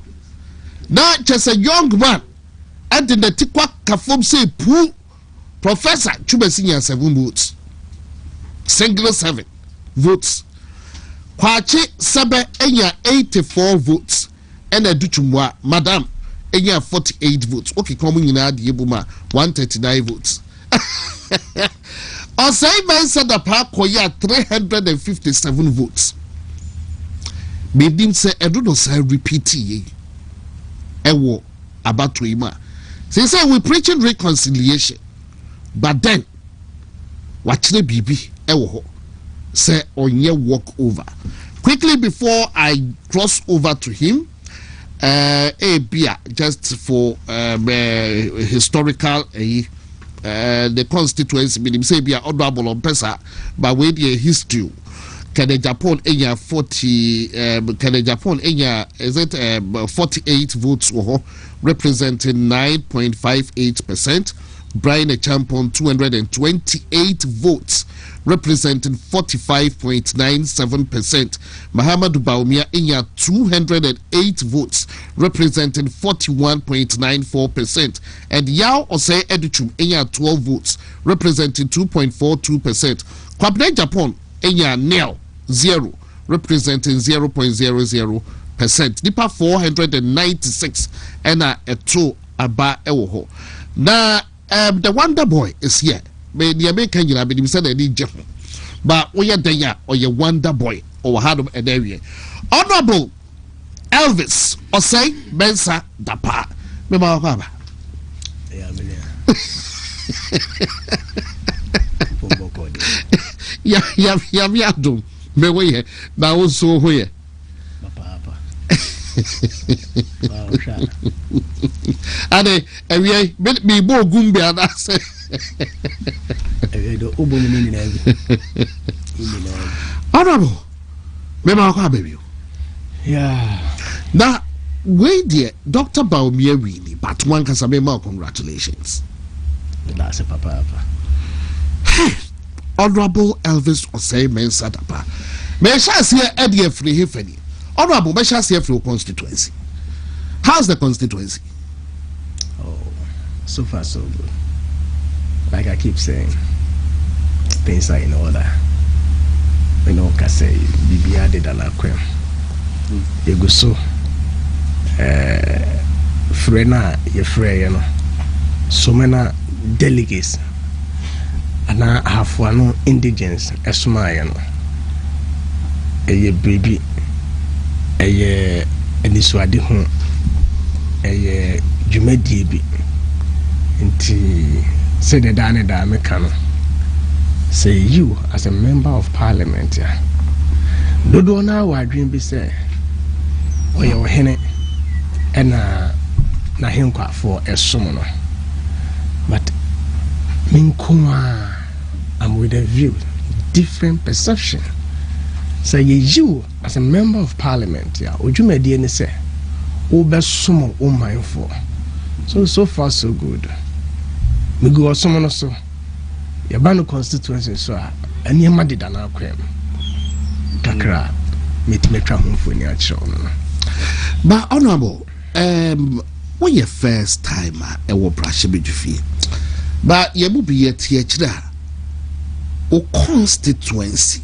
Speaker 1: Now just a young man and the tikwa kafom say poo professor Chuba senior 7 votes. Single 7 votes. Kwachi Sabe enya 84 votes. And Educhumwa Madam enya 48 votes. Okay, coming in ad yebuma 139 votes. Osai man said the park koya 357 votes. Maybe say Edu no say repeat ye. Ewo about to ima. Say we preaching reconciliation, but then watch the BB ewo say onye walk over. Quickly before I cross over to him, bia just for historical the constituency meaning say bia honorable on pesa but with the history. Can Japan enya 40 can Japan enya is it 48 votes representing 9.58%. Brian Champon 228 votes representing 45.97%. Mahamadou Bawumia enya 208 votes representing 41.94%. And Yao Osei Educhum enya 12 votes representing 2.42%. Kwabena Japan enya nil 0 representing 0.00%. Nipa 496 and a 2 aba ewo. Na the Wonder Boy is here. May the American you have been said any Jeff. But we are there or your Wonder Boy or had an area. Honorable Elvis Osei Mensah Dapa. Mema Baba. Yeah, do. Me we na also here. Papa. Ade ewie me bo gumbe ana se.
Speaker 4: Do obo ni na ebi.
Speaker 1: Honorable. Me ma kwa baby.
Speaker 4: Yeah.
Speaker 1: Now we dear Dr. Bawumia really but one can say more congratulations.
Speaker 4: That's a papa.
Speaker 1: Honorable Elvis Osei Mensah Dapa. May shall see Eddie Free Hifeni. Honorable may shall see a constituency. How's the constituency?
Speaker 4: Oh, so far so good. Like I keep saying, things are in order. You know, can say Bibia did an aquam. You go so Frena, your friend, you know, so many delegates. And I have one indigence as my a baby a niswadi home a jumedi say the Dane Damecano. Say you as a member of parliament, Dodo now I dream be say or your henny and na him for a summoner. But Minkuma, I'm with a view, different perception. Say you as a member of parliament, would you make any say, oh, best summon, oh, mindful. So far, so good. Me go summon so. Your band constituency, so, and your mother than our cream. Kakra, meet me travel for your children.
Speaker 1: But, honorable, when your first time I will brush a bit of but you will be a teacher or constituency.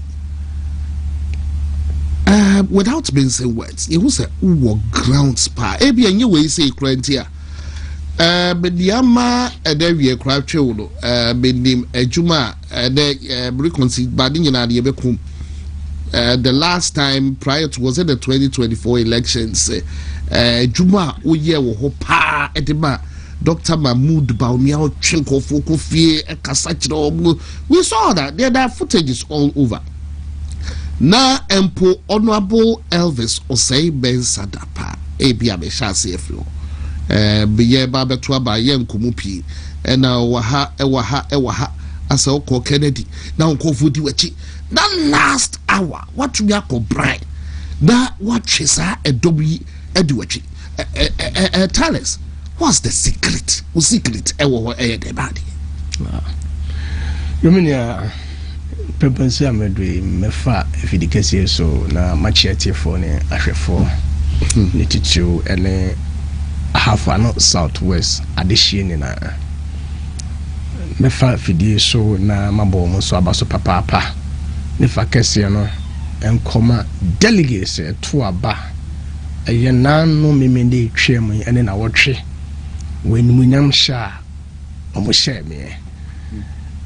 Speaker 1: Without being saying words, you will say, "Oh, ground spa." Maybe a new way say "crantia." But the ama and then we crowd children. Name a Juma and then reconcile. But in the last time prior to was it the 2024 elections? Juma uye wo pa edema. Dr. Mahmoud Bawumia Chinko Foko Fie Kasachiro. We saw that there are footages all over. Na empo Honorable Elvis Osei Mensah Dapa. Ebia me sha CFO. Biye baba to ba yen kumupi. Na waha asa oko Kennedy. Na onko fudi wachi. That last hour what we are bright. Na what chesa edobi ediwachi. Tales. what's the secret? What's secret? The body.
Speaker 4: You mean purpose I'm doing me fa if the case so na machete for ne ahwefo ne tichu ene half an southwest addition na me fa fidie so na mabo mo so abaso papa ne fa kese no enkoma delegates to aba eye nanu memende twem ene na wotwe when munyam sha omo share me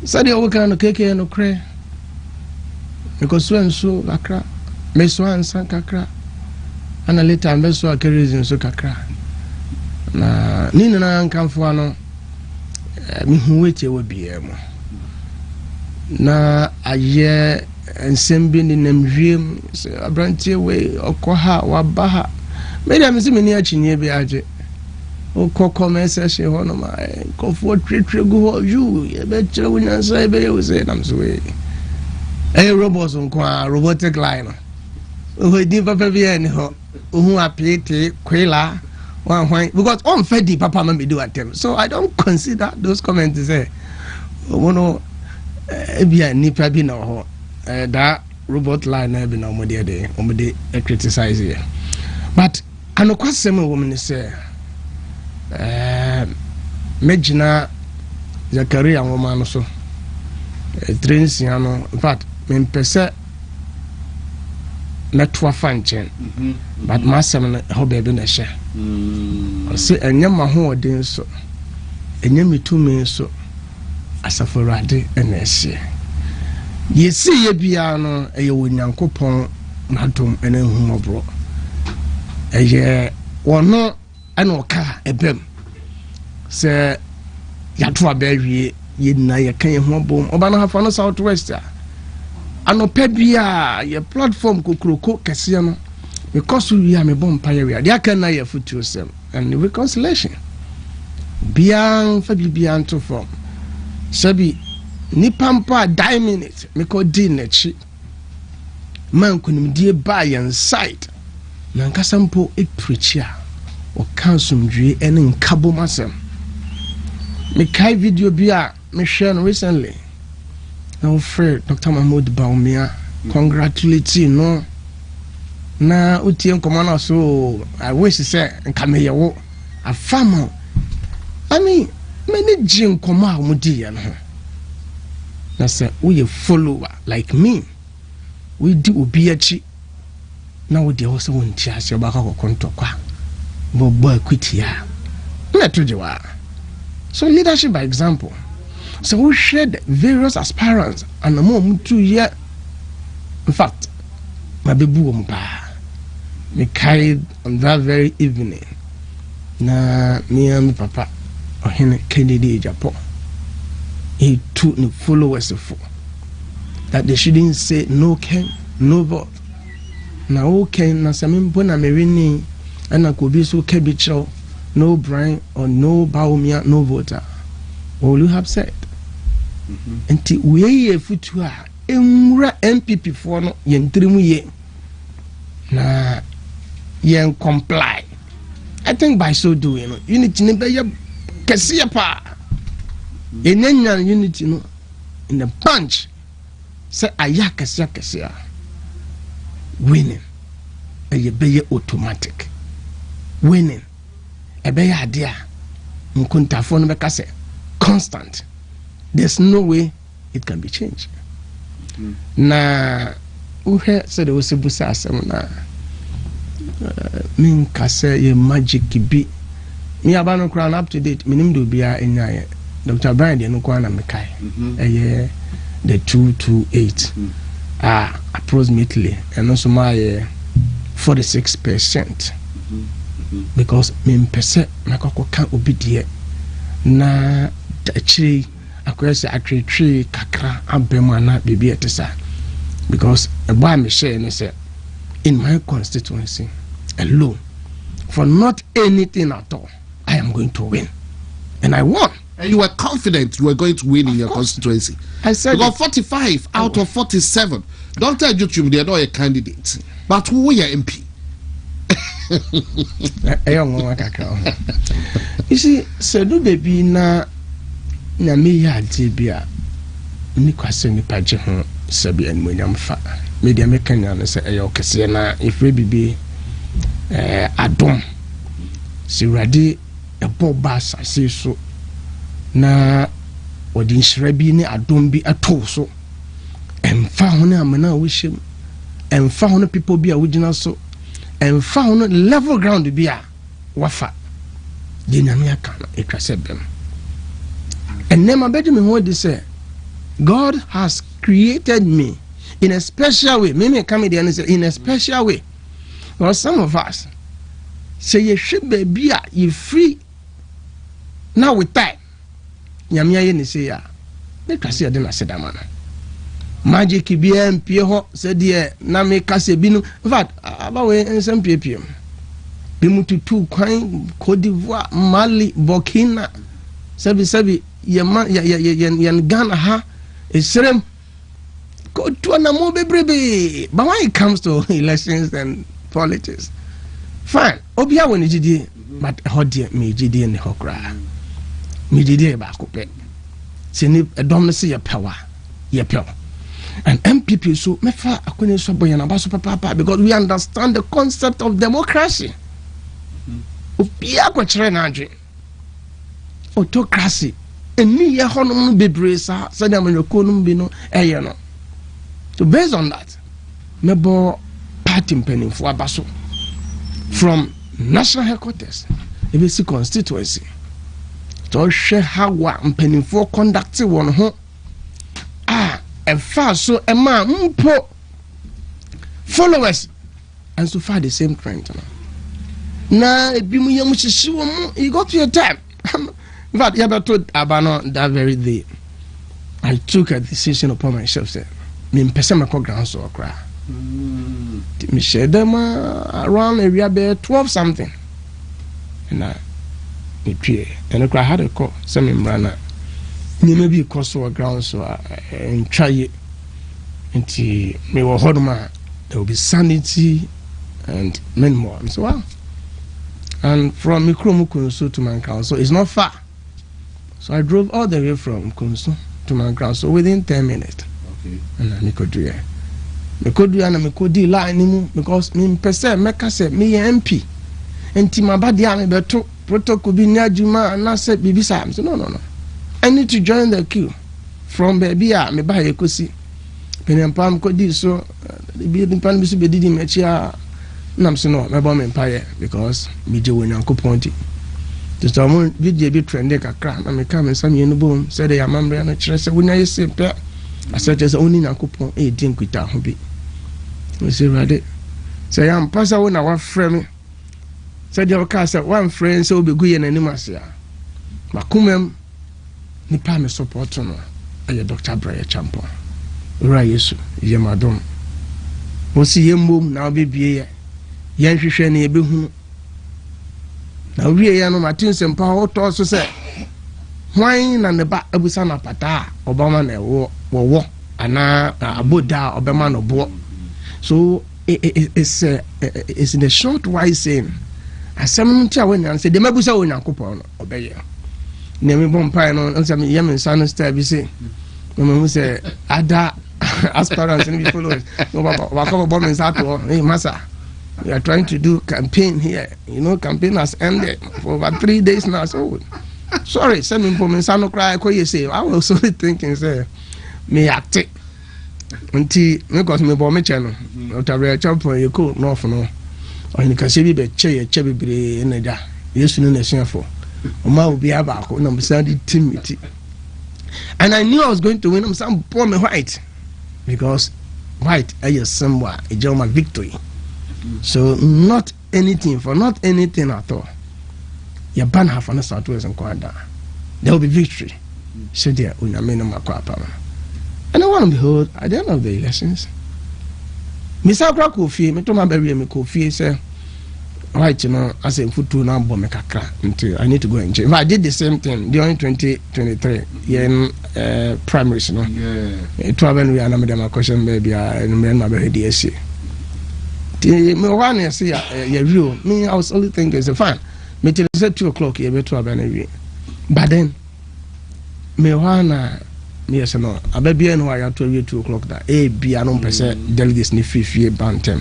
Speaker 4: sadi o kan no keke no kre because when so kakra me so ansa kakra ana later me so akarizin so kakra na nina na nkamfo ano mi hu wetie wo biemu na aye ensembi ni namwiem abrantie we okoha wabaha me dem se meni achinye bi age okoko message ho no ma kofo twetwegu ho you ye be kire wunyansa e be ye we nam so we robots nkwa robotic line o di papa bi en ho ohu apete kwela one because on fedi papa ma me do atem so I don't consider those comments say wono ebia nipa bi na ho that robot line na bi na omode criticize here but anokwasem woman say Megina Zakaria woman so Trinsiano in fact me pese metwa fanchen but masem ho be na she o se enyama ho odin so enyami tumi so asaforade na ehye yesi ye bia no eye wonyankopon madom ene humobro eye wono ana oka ebem se yatwa bawie yedina ye kan ye ho bom oba no hafa no southwest anopa bia ye platform kokroko kese no because we are me bom pa ye dia kan na ye futu sem and reconciliation bian fa bian to form sabi ni pampa die minute me ko din na chi man kunim die ba yan side na Nkansah mpo e preach o kansum dwe ene nkabo masem me kai video bia me share recently our friend Dr. Mahmoud Baumia congratulate you no na utie nkomana so I wish say nkame yewo afamo I mean many jin koma mudi ya no na say we a follower like me we di obi achi na we dey also won tia se ba ka kokonto kwa bobo equity ya na tojewa so leadership by example so we shared various aspirants and more 2 year in fact my baby mpa me carried on that very evening na me and my papa ohene Kennedy Japan he took the followers for that they shouldn't say no king no vote na okay na samimbo na merini ana ko bi so kebicho no Brian or no Baumia no voter all you have said enti we ye futu a enwura MPP for no yentrimu ye na yen comply I think by so doing unity ne be ye kese pa enenya unity no in the bunch say aya kese winning e be automatic winning e be ya dia nkuntafo no be kase constant. There's no way it can be changed. Na uhe said was a busa asem min kase ye magic bi mi abano crown up to date minim do bia enya Dr. Brian de no kwa na mekai eye the 228 approximately and also my 46% because min pese makoko kan obi de na actually akwese atwetwe kakra abemu na bibi etesa because a boy me share and say in my constituency alone for not anything at all I am going to win and I won.
Speaker 1: And you were confident you were going to win in your constituency.
Speaker 4: I said
Speaker 1: you got 45 out of 47. Dr. Jutum, they are not a candidate, but who were your MP?
Speaker 4: You see, so do baby na me ya debia ni kwase ni paje ho sabi an munyam fa media mekanya no se eyo kese na ifre bibi adom si rade ebo basa se so na wodi nhira bi ni adom bi ato so emfa ho na amana wo hyem emfa ho no people bi a wogina so emfa ho no level ground bi a wafa de nyame aka na etwase bem enema bedu me ho de say God has created me in a special way. Me come there and say in a special way. Well, some of us say you should be you free now with time. Nyamia ye ni say ya. Me kwase ade na seda mana. Magic bi empie ho said ye na me kase binu. In fact, abawe ensem piepiem. Bi mututu kwan Côte d'Ivoire, Mali, Burkina. Sabi yan Ghana ha. Isrem go to an amobe. But when it comes to elections and politics, fine. Obia when you but how dear me GD and the Hokra. Me did back up it. Send a dominacy your power, your power. And MPP so me fa akone so boy na baso papa because we understand the concept of democracy. Obia ko chere na adwe. Autocracy. Eni ye honom bebre sa said amanyokonum bi no eye no. So based on that, mebo party mpanimfo abaso from national headquarters, ebesi constituency. To hwe hawa mpanimfo conduct won ho e fa so e ma mpo followers and so far the same trend na ebi mu yam hihyi wo mu you got your time. In fact, you told Abano that very day. I took a decision upon myself. Said, "Me mpese me ko ground so okra." Me share them around area be 12 something, and me pray. And I had a call. Say me mrana. Me maybe cause so ground so and try it. Until me will hold my there will be sanity and many more. So wow. And from Mikromukunso to Nkansah, it's not far. So I drove all the way from Kunsu to Nkansah within 10 minutes.
Speaker 1: Okay.
Speaker 4: And I could do it. I could do and I could do line because me person make say me MP. And Tima Badia me beto protocol be near Juma and I said Bibi Sam. So no. I need to join the queue. From baby me buy a cosi. Penampam could do so the building pan be did him nam so no me bomb empire because me je wonyanko ponti to so mo video bi trend kakra na me come sam yenu bom said the amambre na kire se wonya yese pe asete se oni nyankopon e di nkuta ho bi we say rade say am pasa wo na wa frɛ me said the ka say one friend so obegu ye nanim ase a makumem ni pa me support no aye Dr. Braya Champo ora Yesu ye madom wo si yembom na obebie ye yan hwehwe na ebehu na wie ya no matin sempa ho to so se hwan na ne ba abusa na pata obama na wo ana aboda obama no bo so it's in a short wise saying asem ntia when say de mabusa wo nyankopon no obeye na me bom pai no nsem yem nsan star bi say me say ada aspirants and followers no wa come bomb nsa to hey massa. We are trying to do campaign here. You know, campaign has ended for over 3 days now. So, sorry, send me for me. Sano cry. What you say? I was only thinking, say, me act it. Until because me bomb me channel. Dr. Braya Champo, you could no for no. Or you can see be chair, be in the yes, no nation for. Oma will be about. No, I'm saying Timothy. And I knew I was going to win. Some poor me white because white is somewhere a German victory. So not anything at all. Your ban half on the Southwest and Kwanda. There will be victory. So there we are many makwapa. And I want to behold at the end of the elections. Mr. Kwaku, me to my baby me coffee say right, you know, as a foot to now bomb kakra until I need to go and change. If I did the same thing during 2023 in primaries, you know. Yeah. 12 and we are not question baby and my baby DSC. me one I say ya real. Me I was only thinking it's fine. Me till say 2 o'clock you better have any. But then me one me say no. Abebia no I to 2 o'clock that. Be anon pese delegates ni fifie bantem.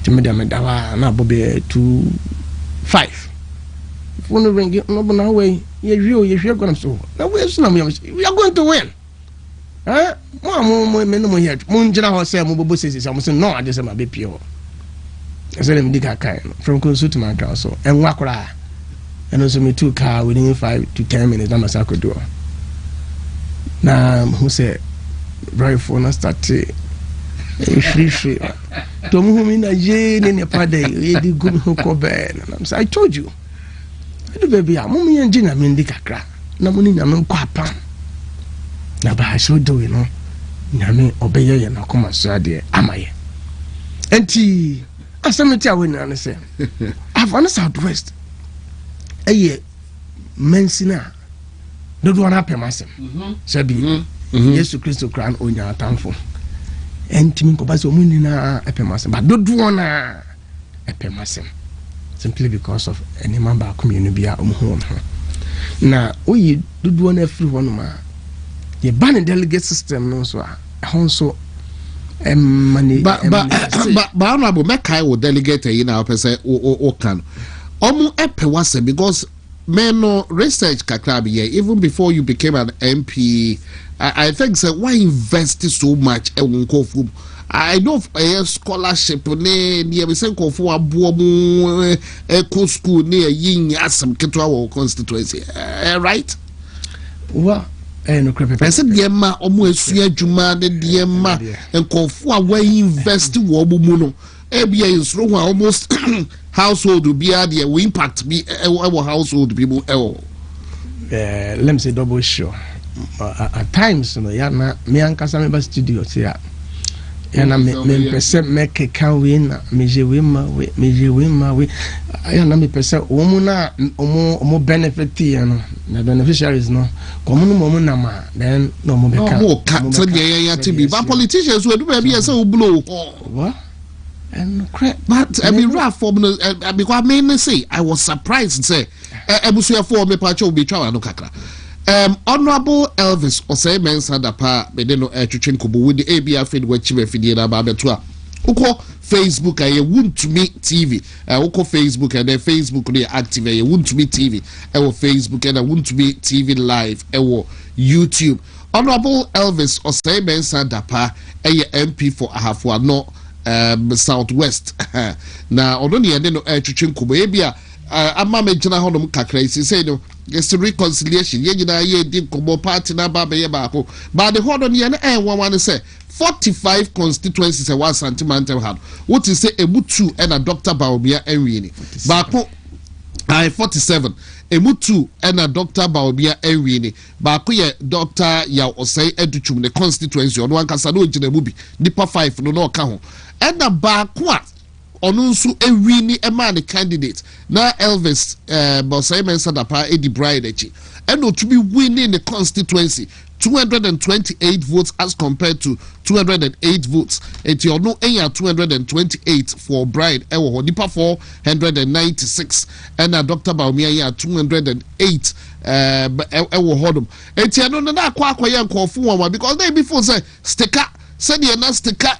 Speaker 4: Timida me dawa na bobe 2-5. Phone ring no but now way you're going so. Now we are going to win. Huh? More men no here. Munjana ho say mo bobo says I'm saying no I just am be pure. I said them diga kai from Konsu to my house so and wakra. And also me 2 car within 5 to 10 minutes na masako do. Na who say right phone start free. Tomu hu mi na je ne pa dey e di gum ho ko be na I told you. I baby a mummy and Gina Mindy Kakra. No money, no quapa. Now, but I so do you know. Yami obey and come as dear. Am I? And tea. As some tell when I say, I've on the southwest. A year, Mensina. Don't want to pay myself. Sabi, yes, to Crystal Crown on your town for. And Timmy Cobasso Munina, a pay myself, but don't want a pay myself. Simply because of any member community home. Now, we do one everyone ma. The ban delegate system no so also money. But
Speaker 1: honorable Mekai will delegate in our person or can. Almost epe because men no research kakrabi even before you became an MP. I think so why invest so much in I know a scholarship near the same for a boom eco school near Ying Assam Ketwa constituency. Right?
Speaker 4: Well, and
Speaker 1: I said, Yema, almost fear Juma, the Diema, and Kofu where invest Wobumuno. ABA is wrong, almost household will be idea, we impact be our household people.
Speaker 4: Let me say double sure. At times, me Nkansah member studio here. And me percent make a can win, me win my and me percent omuna omo benefit no the beneficiaries no common moment na then no mo be
Speaker 1: but politicians will do baby say blow
Speaker 4: what and crap
Speaker 1: but I mean rough for because I mainly say I was surprised say ebusu for me pa will be try no kakra. Honorable Elvis Osei Mensah Dapa Bedeno Twetwe Nkobo with the ABA feed we chief feed na ba beto a uko Facebook aye WONTUMI TV uko Facebook and then Facebook dey active aye WONTUMI TV ewo Facebook and WONTUMI TV live ewo YouTube. Honorable Elvis Osei Mensah Dapa aye MP for Ahafo no Southwest na ono ne no Twetwe Nkobo ebia ama me jina honom kakra isi say no yes reconciliation ye nyina ye di kobo party na ba be baako but the hodon ye na one say 45 constituencies e one sentimental had what is say ebutu and a Dr. Baobia enwi ni baako 47 emutu and a Dr. Baobia enwi ni baako ye Dr. Ya Osei Educhum the constituency on Nkansah no jina mu bi nipa 5 no na oka ho and a baako a onunsu ewini ema the candidate na Elvis Osei Mensah Dapa edi bride echi and to be winning the constituency 228 votes as compared to 208 votes eti ono enya 228 for bride ewo ho nipa 496 and Dr. Baumia ya 208 ewo hodom eti ano na akwa ye nkofo won because they before say sticker said the nastika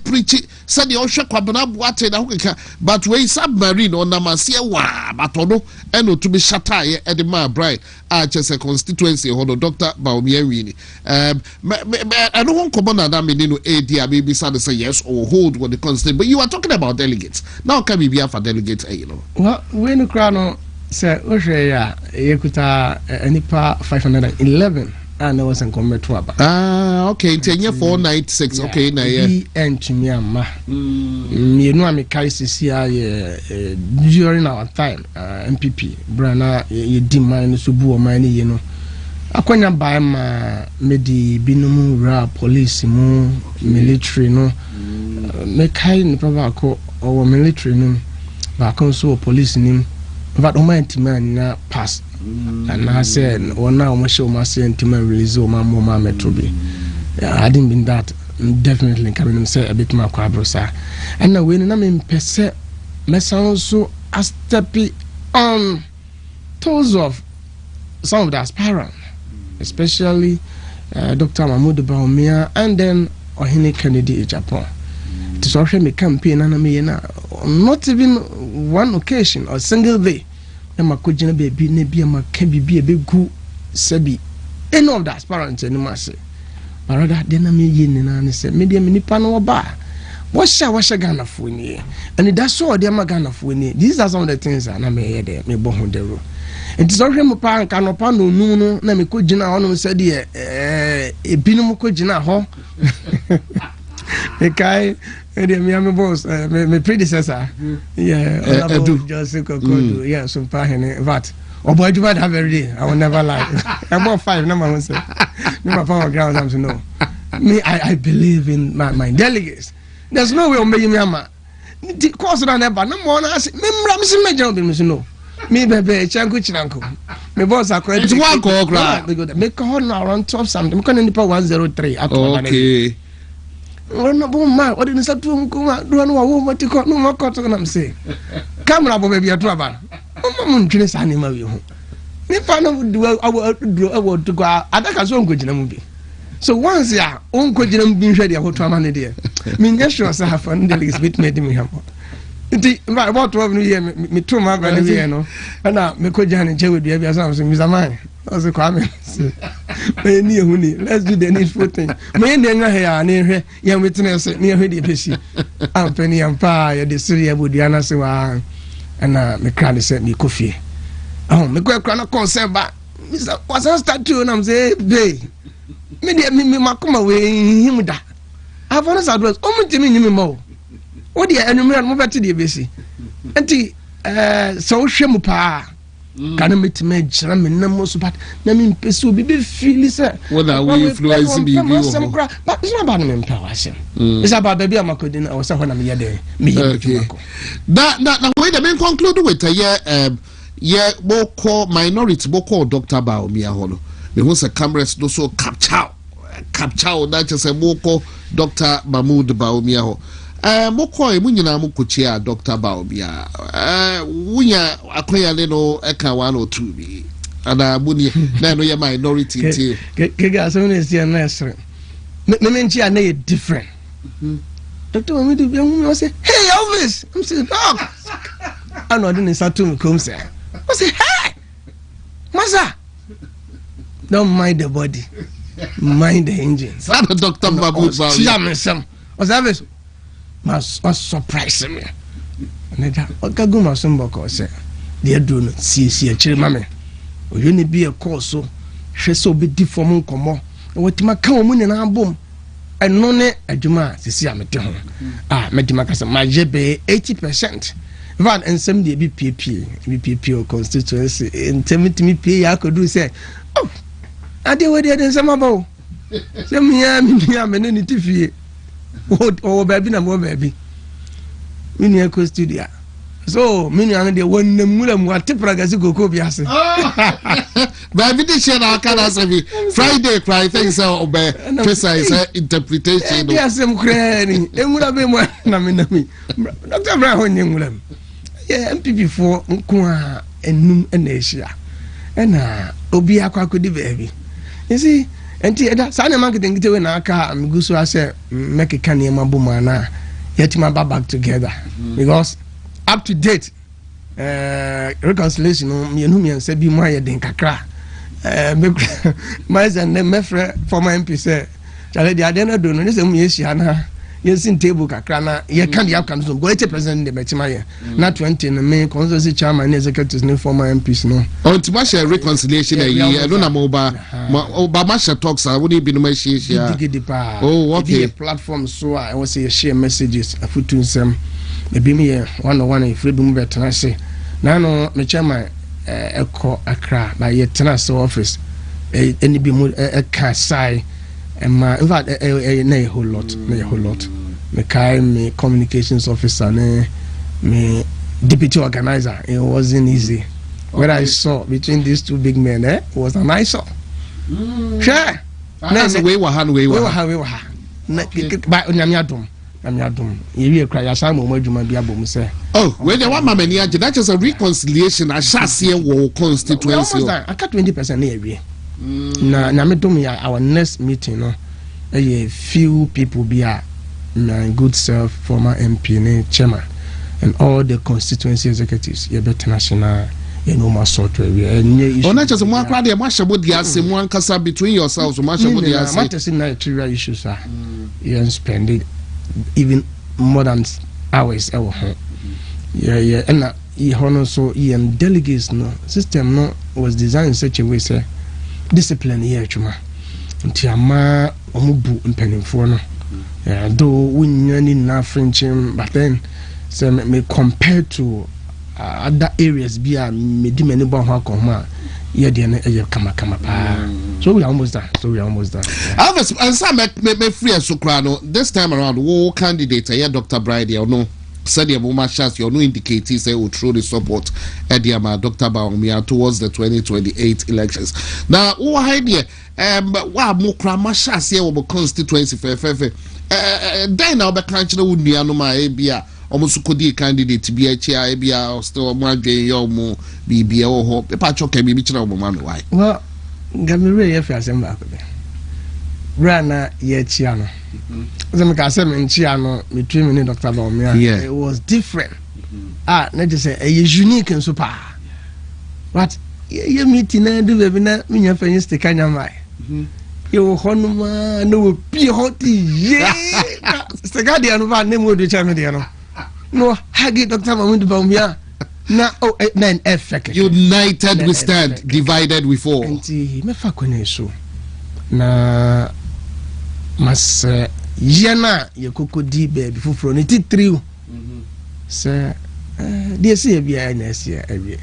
Speaker 1: preach said the osha kwabena boate na hokeka but we submarine on namasia wa but ono eno to be shatta ye edema bride a chese constituency hono Dr. Baumia wini I don't want common na me no AD maybe say yes or hold with the constituency but you are talking about delegates now can we be for delegates you know
Speaker 4: well we no crano say ohwe ya yekuta anipa 511 and I was in Commetuaba.
Speaker 1: Okay, 496. Okay, na
Speaker 4: and to me, you know, I'm a crisis here during our time, MPP, Brana, you demand Subu or mine, you know. I couldn't buy my medi binumu ra police, military, no, make kind of or military, no, but also police name, but man pass. And I said, well, now I'm sure my sentiment release my mama metrobi. I didn't mean that. definitely coming say a bit more quabrosa. And now when I'm in Pese, my sound so a steppy on toes of some of the aspirants, especially Dr. Mahmoud Baumia and then Ohene Kennedy in Japan. It is also a campaign and I mean not even one occasion or single day. I'm a kujina baby, maybe I'm a can be a big good sebi. Any of the aspirants anymore say. But rather than I mean and say, maybe a mini panel bar. What's a gun of winning? And that's all the gun of winning. These are some of the things that I may hear there, may bohun the room. It is already my canopano no, let me kujina on said, a binum kujina ho. The guy, my boss, my predecessor, yeah, Joseph Kwaku, yeah, some pahene, but. Oh boy, you might have every day. I will never lie. I'm about 5, no one say. No power grounds, I'm to know. Me, I believe in my delegates. There's no way on me, Yama. The course on that, but no more. I say, Memram, my job, no. Me, baby, Chanko Chinanko. My boss are correct.
Speaker 1: It's one call, grab.
Speaker 4: Make a horn around top something. I'm going to 103.
Speaker 1: Okay.
Speaker 4: Well, no, my, what did you say to him? Come on, do I know what to call no more cotton? I'm saying, come on, baby, a trouble. I'm dress animal. If I know do I want to go out, I think I saw good in a movie. So once ya, Uncle Jim being ready, I will try my dear. Mean, yes, sure, I have fun. The least bit made me humble. About 12 years, me 2 months, and now, me could Jan and Joe with the other something, Mr. Mine. As a comment, let's do the needful thing. My name here, near here, young witness, near Hedy Pissy. I'm Penny and Pie, the Syria would the answer. And me cranny sent me coffee. Oh, me go cranny concern back. Mr. Was I start to and I'm saying, babe, me, my come away him that. I've honest address, only to me, more. What the enemy and move to the BC. And so shame pa. Can I meet me, Jam and Namos, but Namin Pesu be feel, sir.
Speaker 1: What are we influencing you?
Speaker 4: But it's not about me power. It's about baby, I'm a good dinner or someone I'm here. Me,
Speaker 1: that way the men conclude with a year, Boko minority, Boko Dr. Baumia Holo. Me was a cameras do so capture, that is a Boko Dr. Mahmoud Baumia. Mokoi munyina mukuchia Dr. Baumia. Wunya akwaya leno eka 102 bi. Ana muni na no ya minority nti.
Speaker 4: Kega so ne sia na esre. Me menchi ana different. Dr. Mahmoud Baumia say, "Hey Elvis." I'm saying, "Oh." I know didn't start to come say. I say, "Hey. Masa. Don't mind the body. Mind the engine."
Speaker 1: So Dr. Mahmoud Baumia.
Speaker 4: Was Elvis must surprise me. And that Okagu Masumboko said, "Dear do not see a chill mammy. Or you need be a course so she so be deformed come what my common in our boom. And no ne a juma to see I'm at home. Ah, Metimacasa, my JB 80%. Van and 70 BPP or constituency in 70 pay I could do say, oh, I did what they had in some about. Some yam and any tiffy. Oh, baby, no more baby. Mini echo studio. So, many are the one the Mulam what Tipragazi go bias.
Speaker 1: Baby, the share our cancer Friday cry, thanks so precise interpretation.
Speaker 4: Yes, I'm crying. And would have been one. Dr. Brown, young Mulam. Yeah, MP4 Nkwa and Num and Asia. And Obia Kwaku the baby. You see. And that Sana marketing get away na car and go so I say make a canny mabumana yet my back together because up to date reconciliation me and said be my den kakra my and my friend for my MP say Charlie the adena do no say me na yes in table kakra na ye can the outcomes go 80% the betima na 20 na me constituency chairman executives no former MPs no
Speaker 1: on to share reconciliation I don't know Obama talks I wouldn't be no my share oh okay
Speaker 4: platform so I was say share messages afutu nsem maybe me one if freedom better I say na no me chairman eko akra by ye tenase office any be mo ka sai and my in fact a whole lot me kai me communications officer me deputy organizer. It wasn't easy. What I saw between these two big men was an eyesore. Sure.
Speaker 1: That's a way.
Speaker 4: ba onyame adom yewie kra ya sa mo adwuma bi abom se
Speaker 1: oh we dey one mama ni age that is a reconciliation a chance wo constituency
Speaker 4: aka 20% na yewie na me dom ya our next meeting no few people be my good self former MP ne chairman and all the constituency executives you better national you know my sort we
Speaker 1: not just one crowd dey ma shabo di ase mo Nkansah between yourselves ma shabo di ase
Speaker 4: matter say na trivial issues are you spend it even more than hours ever and he honor so delegates no system no was designed in such a way say discipline here chuma nti ama omubu mpanimfo no though we nyani na frenching but then say me compare to other areas be a me di many bon ho akoma ye de na kama pa so we are almost done
Speaker 1: Alves and some me free asukra no this time around wo candidate here Dr. Bride you know said the woman chance you no indicate say will truly support Ediama Dr. Baumia towards the 2028 elections now who idea wa mo kra ma chance here wo constituency then now be kan chire wo nua no ma e bia almost kodi candidate bi achi a bia still mo adwen yo mo bibia wo ho pepa choka bi chire wo ma no why
Speaker 4: well gamire ye fi asemba ko be Rana ye chiano. Some can say in chiano between me and Dr. Baumia.
Speaker 1: Yeah.
Speaker 4: It was different. Not just say a unique and super. But you meeting and do webinar when you finish the kind of my. You honor no be hot. Yeah. The guardian of our name would determine. No, Haggy Dr. Baumia. Now, then effect.
Speaker 1: United we stand, divided we fall.
Speaker 4: And he me fa kone so. Na mas yena ye kokodi baby fufuro ne titriu se de se bia na se awie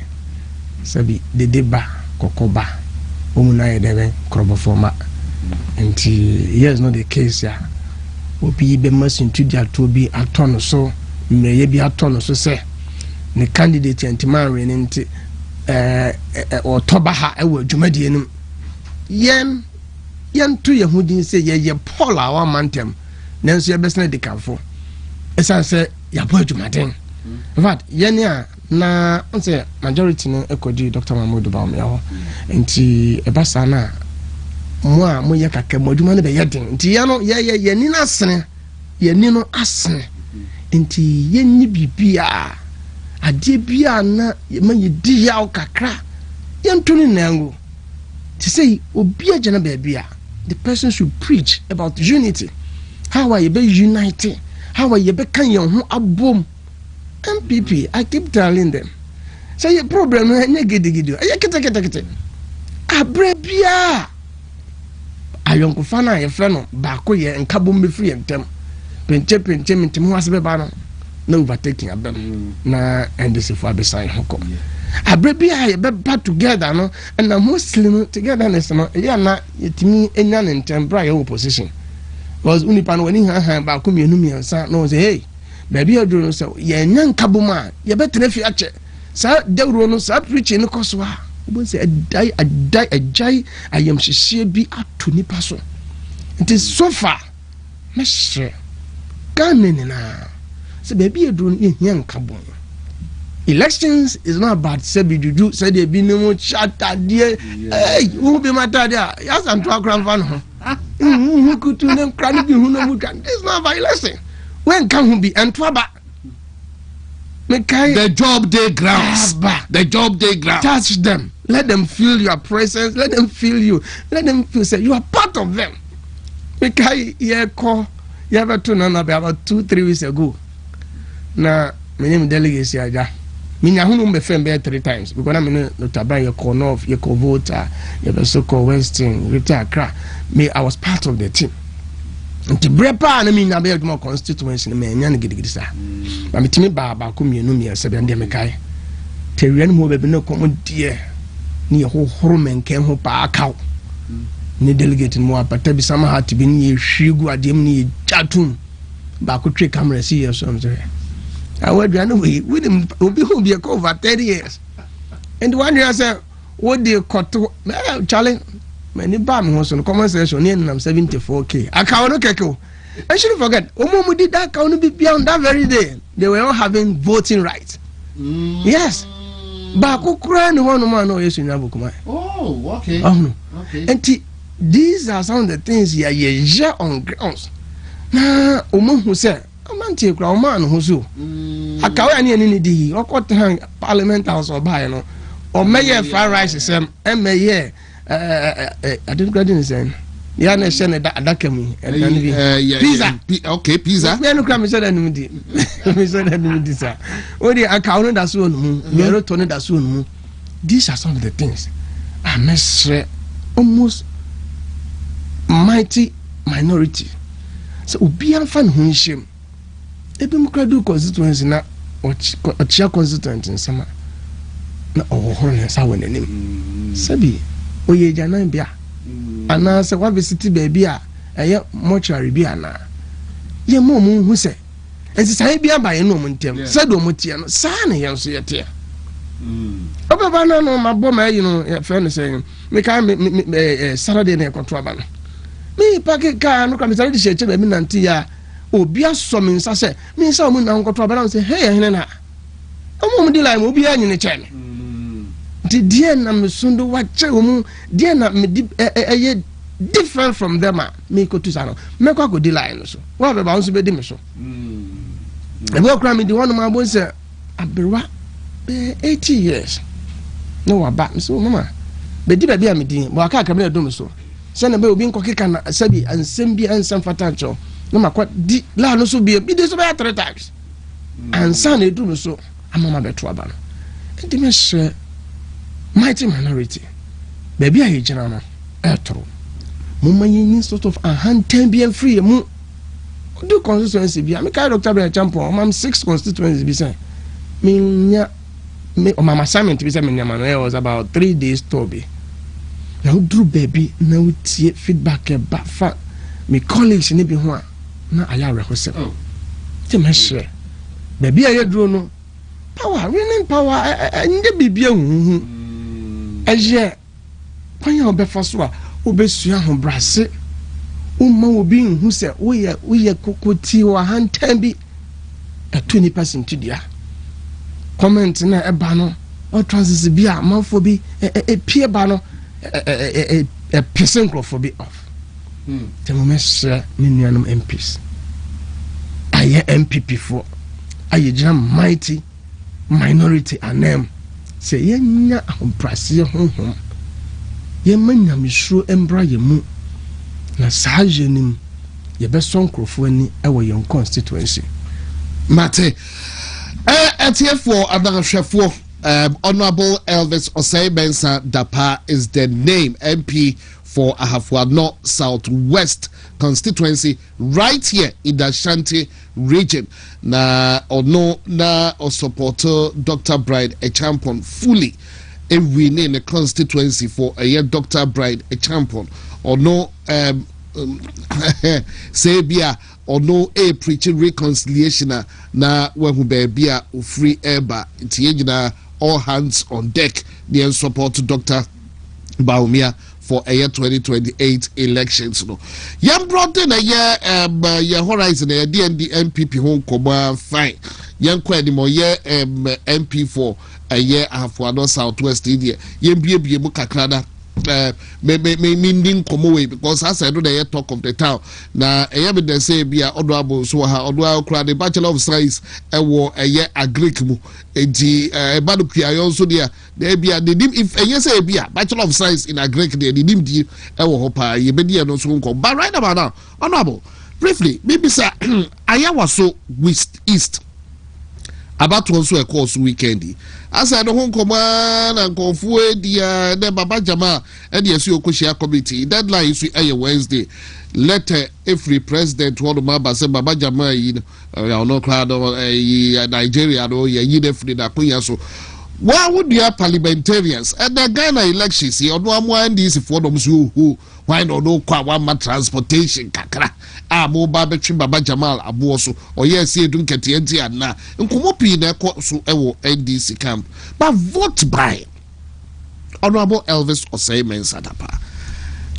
Speaker 4: sabi de deba kokoba omuna ye debe krobo forma nti yes not the case ya obi be masintu dia to bi atono so mmeye bi atono so se ne candidate antiman re nti otoba ha e wa dwumadie num yen to ye hudin say ye Paul our mantem nanso ye besna de kanfo esan say ya bo adwumaden in fact yen ya na say majority no ekodi Dr. Mahmoud Baumia ho nti ebasa na mo a mo ye kakka mo adwuma no be yeden nti ye no ye ni na asene ye ni no asene nti ye ni bibia ade bia na ma ye di ya o kakra yen to ni nango to say obi agena baby the person should preach about unity. How are you be united? How are you be kan your ho abom? MPP, I keep telling them. Say your problem na gidigidi. Aye kete. Abrebia. Ayonko fana ye frɛ no baako ye nkabom be free entem. Penche mintem ho asebe ba no. Na overtaking abem. Na NDC for abesan hoko. Abrebia ye be back together no and na Muslim togetherness no ye na yetimi enya ne ntembra ye opposition was unipa no wani han ba ko mienu miensa no say hey baby aduro so ye nya nkaboma ye betena fi ache sa dawro no sa preaching no koso a bo say adai ayam hihie bi ato nipa so it is so far na hye ganene na say baby aduro no ye nya nkaboma. Elections is not about sebi juju say they be no chata there hey who be matter there yes and to akran fan ho who could to them cranny be who no can this not about election when can who be antwaba
Speaker 1: the job day grounds
Speaker 4: touch them, let them feel your presence, let them feel you, let them feel say you are part of them. Mekai ye call you ever to none about 2-3 weeks ago na my name delegacy aja minya hunu me fem be 3 times because na me no taban ye call north ye call voter ye be so call western Greater Accra me I was part of the team nti brepa na minya be aduma constituency me nya ne gidigidi sa ba metimi ba ko mienu mi asebe ndem mekai terian mo be no komo die ni ye hohoro menken ho pa akaw ni delegate mo apata bi sama hat bi ni ye hwigu adem ni ye jatum ba ko twe camera see you so mze I would run away with him will be a cover 30 years. And one year I said, what do you cut to Charlie? Many bam was on conversation in 74K. I can't look at you. I shouldn't forget, Omo did that count on that very day. They were all having voting rights. Yes. But one man no yes in Abukuma.
Speaker 1: Oh, okay.
Speaker 4: Okay. And these are some of the things here on grounds. Na Omo who said, Amanti kra man who so. Akawe ani ni di, okot parliament house or buy no. Or mayor fried rice sem, and mayor I didn't graduate saying. Yeah, I send that came pizza.
Speaker 1: Okay, pizza.
Speaker 4: Me no come say that no di. Me say that no di sir. O di account that so no mu, me ro turn that so no mu. These are some of the things. I mess almost mighty minority. So obi an fan ho hiem. Ebi mu kradu constituency na ochia constituent nsema. Na ohoro na sa won anim. Sabi oye janan bia. Ana se wa visit baby a eye mortuary bi ana ye mo mu hu se enti sai bia ba ye no mo ntem se do mo tie no sa na ye so ye tie obaba na no mabo ma yi no ye fe no se me ka me Saturday na control ba no me pack ka no ka me Saturday she be me nanti ya obi aso me nsa se me nsa mo na control ba na se hey hene na omo di line obi anyi ne che me the dear na mesundo wache omu dear na me different from them me ko tu sano me kwa ko di line so wa be ba so be di me so e bo kra me di one ma bo se aberwa 80 years no wa ba so mama be di ba bia me di bo aka me do me so se na be obi nko keka na sabi ansem bi ansem fatancho no ma kwa di la no so bi di so be 3 times ansa na edu me so amama be to aba no e di me hye mighty minority baby a hejina no etro mumma yin sort of a hand 10 bien free mu do constituency bia me kai Dr. Brian Champion mam 6 constituencies bi say me o mama assignment bi say me nyama no it was about 3 days to be now drew baby now tie feedback e ba fa me colleagues ni bi ho a na aya rehose ti me share baby a ye dro no power winning power nde bibia hu aje kwanya obefa so a obesua ho brase umma obi hu se woye kokoti wa hantan bi 20% dia comment na eba no o transit bi a manfo bi pie ba no percent crofo bi off temo mesha ni nuanom MPs aye MPP for aye jam mighty minority anem se yenya ahomprase honhom ye manya misro embra ye mu na sajenim ye beson krofo ani ewo ye constituency
Speaker 1: mate for Adanahwefo Honorable Elvis Osei Mensah Dapa is the name MP for Ahafua Southwest constituency right here in the Ashanti region. Na ono na o support Dr. Bride Echampon fully every name the constituency for a year Dr. Bride Echampon or no say bia or no a preaching reconciliation na when be bia free eba na all hands on deck the support to Dr. Baumia for a year 2028 elections no yam brought in a year your horizon a DND MPP home come fine yan kwani mo year MP for a year Ahafua Southwest India yam bie mu kakrada me komo we because as I know the talk of the town na be the say bia honorable so ha odo akra the Bachelor of Science wo a year agric mu enti ba do pia yon so dia bia the if say bia Bachelor of Science in agric the nim di wo ho pa ye be dia no so nko but right about now honorable briefly maybe sir aya was so east about to also a course weekend as I don't come on and confu dia the Baba Jama and the Okoshia committee deadline is Wednesday letter every president one of my say Baba Jama in no crowd Nigeria no ye free da kunya so why would you have parliamentarians and the Ghana elections here no am this for them so who why no kwa one transportation kakra mobile between Baba Jamal Abuoso or yes you don't get the and na nkomo pi na so ewo NDC camp but vote by Honorable Elvis Osei Mensah Dapa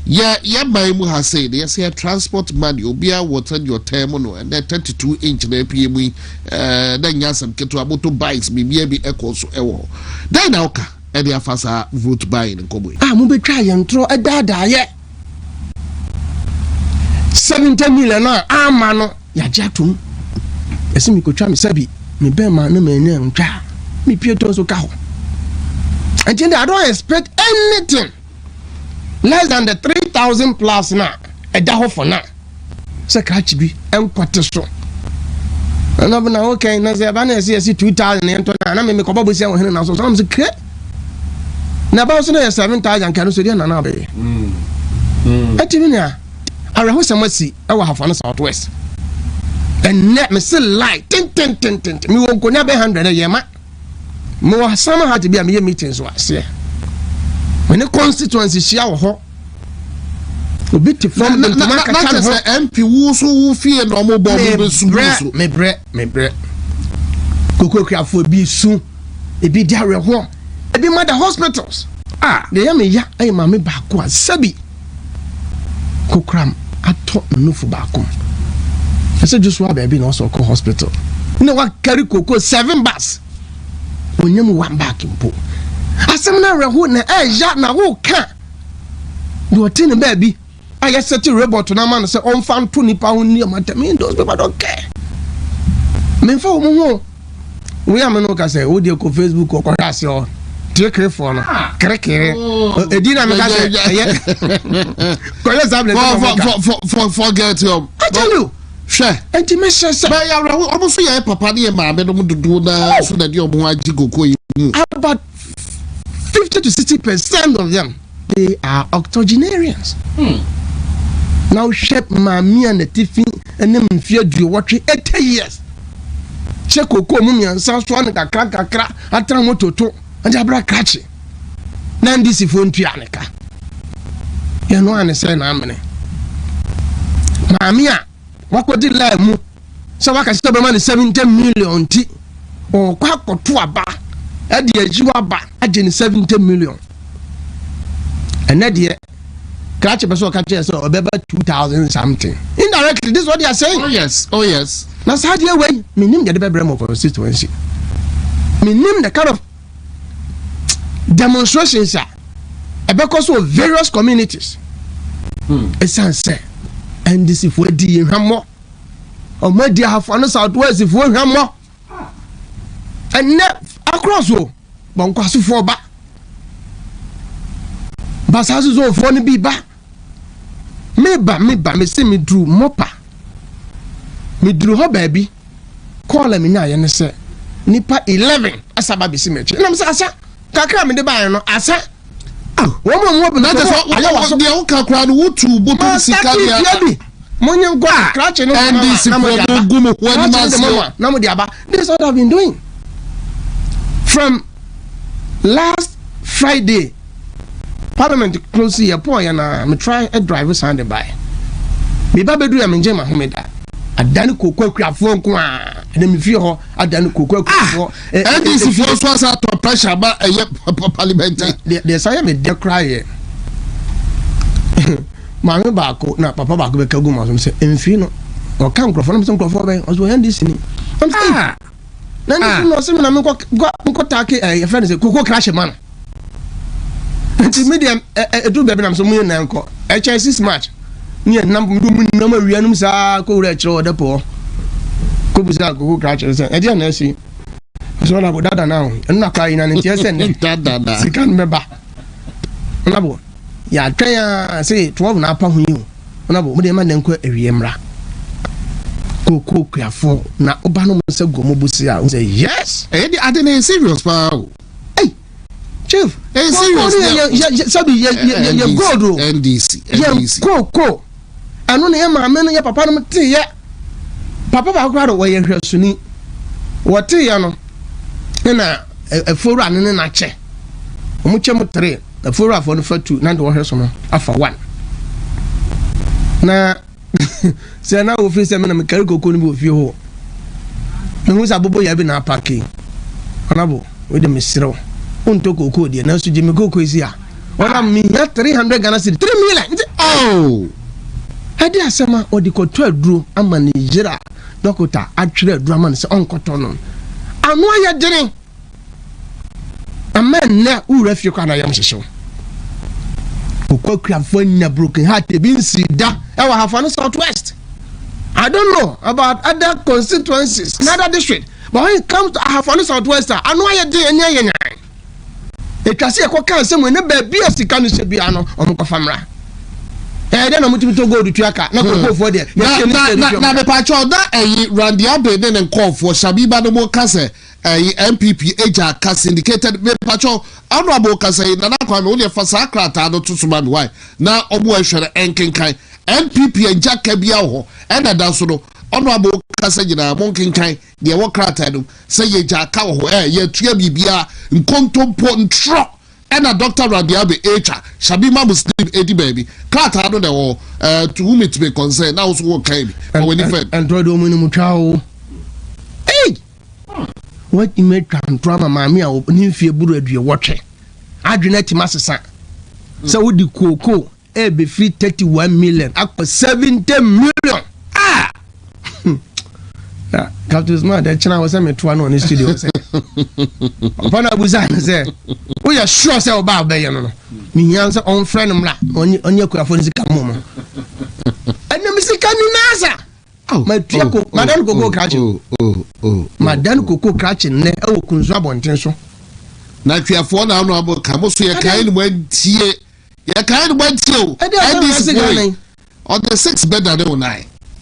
Speaker 1: Yeah, my mu has said, yes, yeah, transport money, you'll be what your term, and that 32-inch in APM, then yes, some get to a motorbikes, maybe echoes, then okay, and their fasa vote buying in Kobe.
Speaker 4: I'm be try and throw a dada yet. 70 million, man, ya jatum. As me could try me, Sabi, me bear my name and try me Pietros Okaho. And I don't expect anything less than the 3,000 plus now. A daho for now. Secretary be and quarter so. And I'm now okay. Now the banner says 2,000 and I may make a bubble say on him now. So I'm the now about 7,000 can also do an abbey. Etinia, I rehearse some mercy. I will have on the southwest. And let me still lie. 10. Me won't go never 100 a year, man. More summer had to be a mere meeting, so I say. When the constituency share ho, a bit to form the MP who fear normal bomb. Me bre. Cocoa craft will be soon. It be there, it be mother hospitals. The yammy ya, I am a back one, Sabi. Cocram, I taught no for back home. I said, just what baby also call hospital. No one carry cocoa 7 bus. When you one back in pool. I said, who na na who can. You are telling baby. I just said to Rebel to Naman and say, on found 20 pounds near my termin, those people don't care. Men for more. We are Manoka say, oh, dear, Facebook or Corasio. Take her for correct. A dinner, forget you. I tell you. Sure. And to Miss almost say, Papa, dear, mamma, don't do that so that you're more about 50 to 60% of them, they are octogenarians. Now, shape mammy and the tiffin and them fear you watching 80 years. Check Mummy and South one a crack, a tramoto, and a black catchy. Nan this if one pianica. You know, and say, Mammy. Mamma. What could it like? So I can stop a man 70 million tea or quack or 2 bar at the edge you are back at 70 million. And that year, catch a person catch us or better 2,000 something. Indirectly, this is what they are saying.
Speaker 1: Oh, yes. That's
Speaker 4: how you way. Me name the baby of constituency. Me name the kind of demonstrations because of various communities. It's unsaid. And this if we do more, or maybe have on the southwest if we have more, and net across all, Bonquasu for back. But as is all funny be back. Me see me drew mopper. Me drew her baby. Call me now and say, Nipa 11 as a baby cemetery. And I'm saying, Kakram in the Bayano, Asa. Woman, that is what I was the old Kakran wood to Botan. Money go scratch and this is what I've been doing from last Friday. Parliament close here, point, and I'm trying a driver standing by. Me baby do I mean Jema Humeda. I done cocoa craft phone, and then me feel I done cocoa craft. And this is was out of pressure about a parliament. There's I am a dear cry. Mamma Bako, na Papa Bako, Kaguma, say, Infino, or come from some croffer, as well, this in. I'm saying, then you know, I'm got Taki, a friend is a cocoa crash man. It's medium, a 2 baby, I'm some million uncle. HIC match. Near number Rianums are co retro or the poor. Kubuza, cocoa crashes, and I didn't see. It's all about that now, and not crying and yes, and that. I can't remember. Ya try say 12 na pa hu yi na bo me man nko awiemra koko kuafo na oba no se gomo busi a say yes
Speaker 1: eh the adena serious pa
Speaker 4: hey chief
Speaker 1: eh serious
Speaker 4: sabi ye gold NDC koko anu na ye ma me no ye papa no te ye papa ba kwa do ye hwasuni wo te ye no na eforu ane na che omu che mu 3 the 4 for the 2 na the one afa 1 na say na office me na me carry koko ni be ofie ho me hu sa bobo ya bi na parking onabo we de mesiro unto koko de na so je me koko isi a Ora me 300 Ghana cedi 3 million.
Speaker 1: Oh.
Speaker 4: Ade asema odi koto aduro ama Nigeria dokota atwere aduro ama se onkoto no. Anu aye dere. Amen na ura fie kwa na yam hyehyew. Kwaku afanya broken heart e bin sida e wa Hafano Southwest. I don't know about other constituencies, another district. But when it comes to Hafano Southwest, I know I did any. It can see a cock and someone never be a sicanu sebiano or Mukafamra. I don't know what to go to Triaka, not go for there. Now, the patch of that, Randy Abbey then call for Shabiba no more Kase, MPP Aja Kas indicated Pacho, Honorable Kase, Nanaka, only for Sakrata, not to Suman. Why? Now, Obuashara and Kinkai, MPP and Jack Kabiao, and a Dasono, Honorable Kasajina, Monkinkai, the Wokrata, say Jakao, ye Triabia, in Contom Pont Trot. And a doctor Radiabe Echa, Shabima Muslim Eddie baby. Carter, I don't know to whom it may concern. Now, so came and Drodo. Hey, what you made drama, Mamma, opening fear Buddha, you watch it. I do not master. So would the Coco, be free 31 million, up to 70 million. Ah! Captain's man, that channel was a two on the studio. Upon a Buzan said, we are sure so about Bayano. Me answer on friend on your Quafonsica moment. And the Mr. Canasa. Oh, my Tiaco, Madame Coco catching. Madame Coco catching, oh, Kunzabon tension. Not your phone, honorable Camus, your kind went here. Your kind went to. And this is on the 6th bed, I don't know.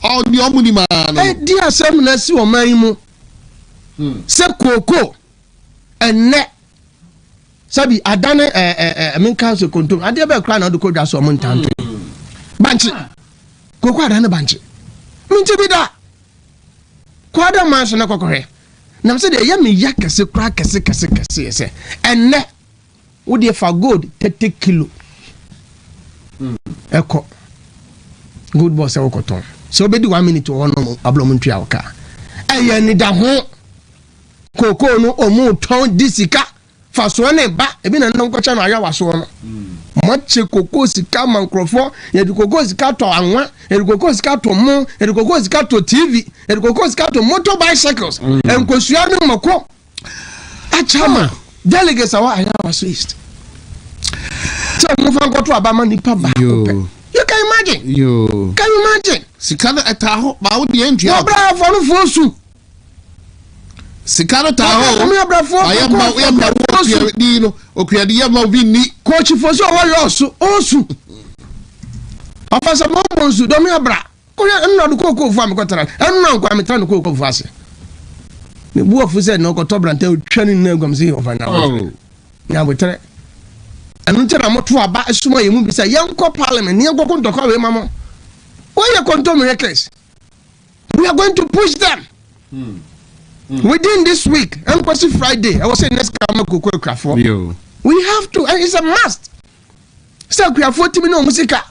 Speaker 4: Oh, the omni man. Dear Sam, let's see what my se Kwaku and net. Sabi, I done a main council control. I never cry out the code as a mountain. Banchi Kwaku, I done a banchi. Mean to be that. Quarter man's on a cocker. Now said, yummy yak as a crack as a and net would you for good 30 kilo. Echo good boss, a cotton. So be 1 minute to one ablomentary car. I need a home. Coco no or more town disika. Fast one back, a bit and no question. I was one. Much cocoa sika microphone, and the cocoa sika to one, and the cocoa sika to more, and the cocoa sika to TV, and the cocoa sika to motor bicycles, and Cosiano Moko. A chama. Delegates are I was east. So move on go to Abamani Papa. You can imagine. You can imagine. Sikano ataho ba the entry. No bra for no fosu. Sikano taho. Me bra for. I am no okuadi ya ma winni. Coach fosu o losu osu. Afasa mo bonsu do me bra. Ko ya nna do koko fu am ko tara. Enna ko am tara do koko fu ase. Ne bu ofu se no ko to brante o twani na gwam se over now. Na botere. And until I'm not too about a small you say young parliament near go to call mama. Why you control reckless? We are going to push them. Within this week, and Friday, I was saying next come you. We have to, and it's a must. So we have 40 minutes musica.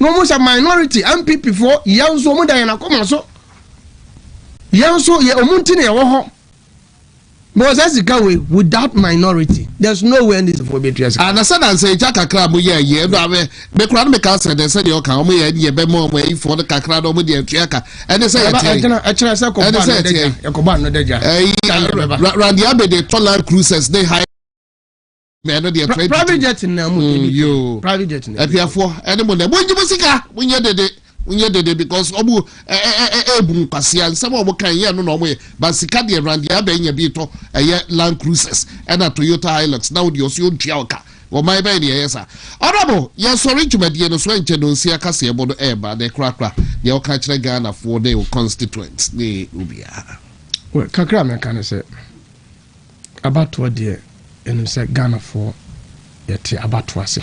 Speaker 4: No more a minority MPP for young so much and a common so. Young so ye omuntine wo. Because that's the way without minority, there's no way in this for betrayal. And I said, I say, Jacka, yeah, but me crowd me cancer, they said, you come here, you be more way for the Cacrado with the Triaca. And they say, I say, Randy Abbey, the Toland cruises, they hire. Private jet in you private jet in for anyone. When you when you did it. Because obu ebu pasia nsema obu kan ye no way but sika de Randy Abbey nya bi to Land Cruisers and a Toyota Hilux now the osu ntuaka wo mai be de yesa honorable ye sorry tumedie no so enche no nsia kase ebo no eba de krakra de o ka kire Ghana for the constituents ne ubia well kakra me kan say about what de enu say Ghana for yeti about wase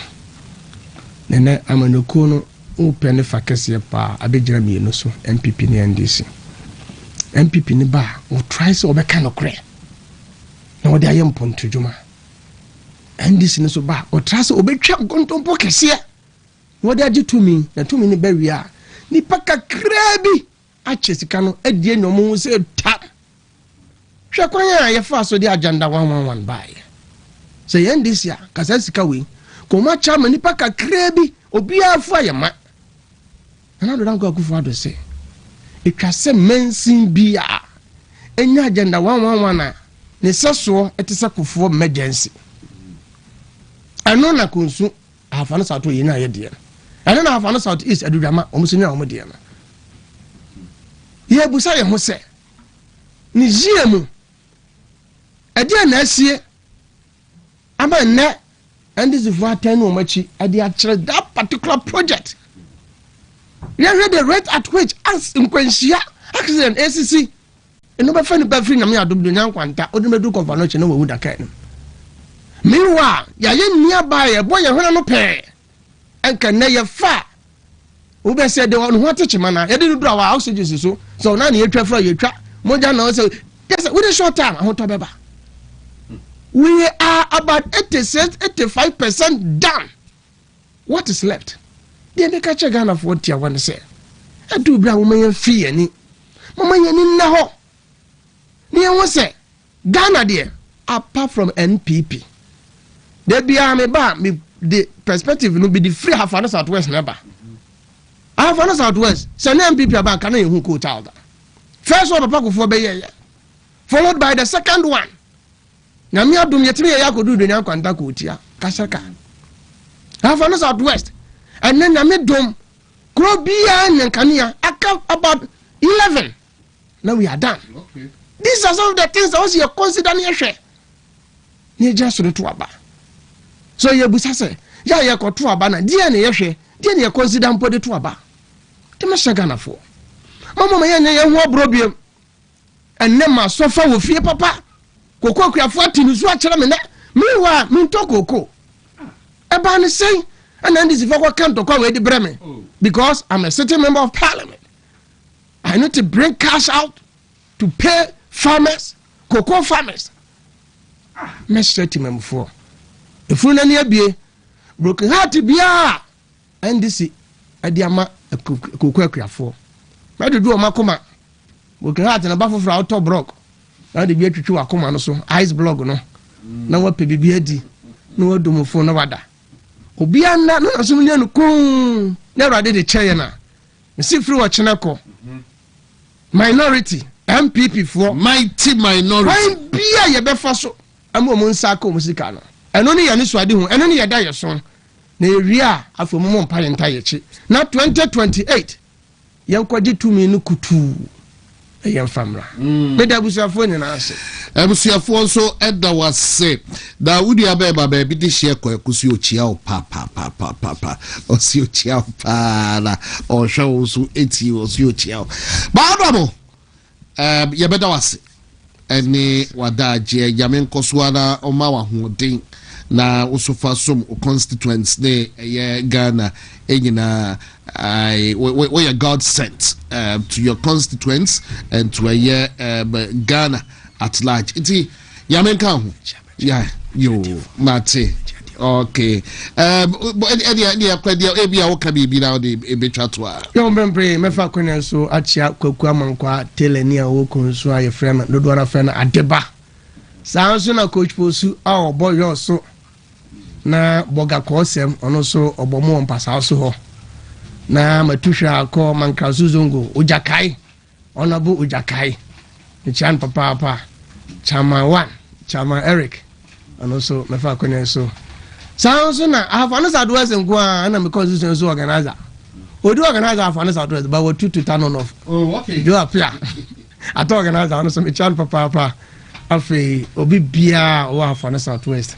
Speaker 4: nene amanoko no open fakese pa abegyina mi no so MPP ne NDC MPP ne ba o try so obeka no kre na wo de ayem ponto djuma NDC ne so ba o try so obetwa nkontompo kese wo de agi tumi na tumi ne ba wi a ni paka krebi a chesika no adie nyomo se ta hwe kwanya ye fa so de agenda 111 bai say NDC a kasa sika we koma chama nipa kakra bi obi afu ayema na do danko akufo ado se etwa se mensin bia enya agenda 111 na ne seso etese kufo emergency eno na konsu afano south ye na ye de eno na afano south east adudwama omusunya omde na ye busa ye ho se ni jiemu ade na asie ama ne and this is what I know much at that particular project. You read the rate at which as in Nkansah accident ACC and no friend by free Namia do Nkansah or the Duke of Anoche no would can. Meanwhile, ya nearby a boy no pay and can never far. Ube said the one who teach man, I didn't do our houses so now you try for your trap. Mojano also, yes, with a short time, I want to be back. We are about 86-85% done. What is left? They make a check of what you want to say. I do bring woman fee any. Mama yani na ho. Ni won say Ghana there apart from NPP. There be am ba me the perspective no be the free half an Southwest never. Half an Southwest. Say NPP aba kan na hu ko child. First one papa ko fo be ye. Followed by the second one. Na mi adum yetime ya kodu do nya kwanta ko tia kasaka half an Southwest and then na me dom kro bia nyankania aka about 11 now we are done. Okay, these are some of the things that you consider near share ni just to aba so ye busa se ya ye ko to aba na dia na ye hwe dia na ye consider mpo de to aba te me shaga na fo mama ma ye nya ye ho brobiem enne ma sofa wo fie papa koko kuafo atinu a kire me na mewa minto koko eba ne say and then this if I can't talk we di breme because I'm a sitting member of parliament. I need to bring cash out to pay farmers, cocoa farmers. Me straight him before if we na near be broken heart bia and this adiama koko kuafo me do makoma broken heart na ba foforo auto block na de bi atwitwi akoma no so ice block no na wa pe bibi adi na wa do mofo na wada obi anna na so ne no kun na rade de cheye na me si free wa chenako minority MPP for
Speaker 1: mighty minority
Speaker 4: why bia ye be fa so amo mo nsa ka musika no eno ne ye ne so ade hu eno ne ye da ye so na ewia afomu mo mpa ye nta ye chi na 2028 ye nkwaji tumi no kutu eyam famra meda busuafo ni na ase
Speaker 1: busuafo nso eda wase da wudi abeba ba bi de hye kwa kusi ochia o pa osi ochia pa la o hwe so eti osi ochia ba adamo ye beda wase eni wadaje yamen koswana o ma wa hoden na usofa som constituents ne ye Ghana enyina where your God sent to your constituents and to Ghana at large. Iti yamen kan yeah yo mate okay any akwadia ebia wo ka bibi na de ebetwa to a
Speaker 4: yo mbembre mefa kwene so achia Kwaku amankwa teleni a wo konso aye frema dodora frena adeba sanso na coach posu a oboyo so na boga kosem ono so obomo mpasa so ho na matuhwa ko mankrazu zongo ujakai onabu ujakai ni chan papa chama 1 chama Eric and also mefa kwene so sounds na afana Southwest nkwa na me constitution so organizer odu organizer afana Southwest but what to turn on off
Speaker 3: okay
Speaker 4: you appear at organizer and so me chan papa afi obi bia o afana Southwest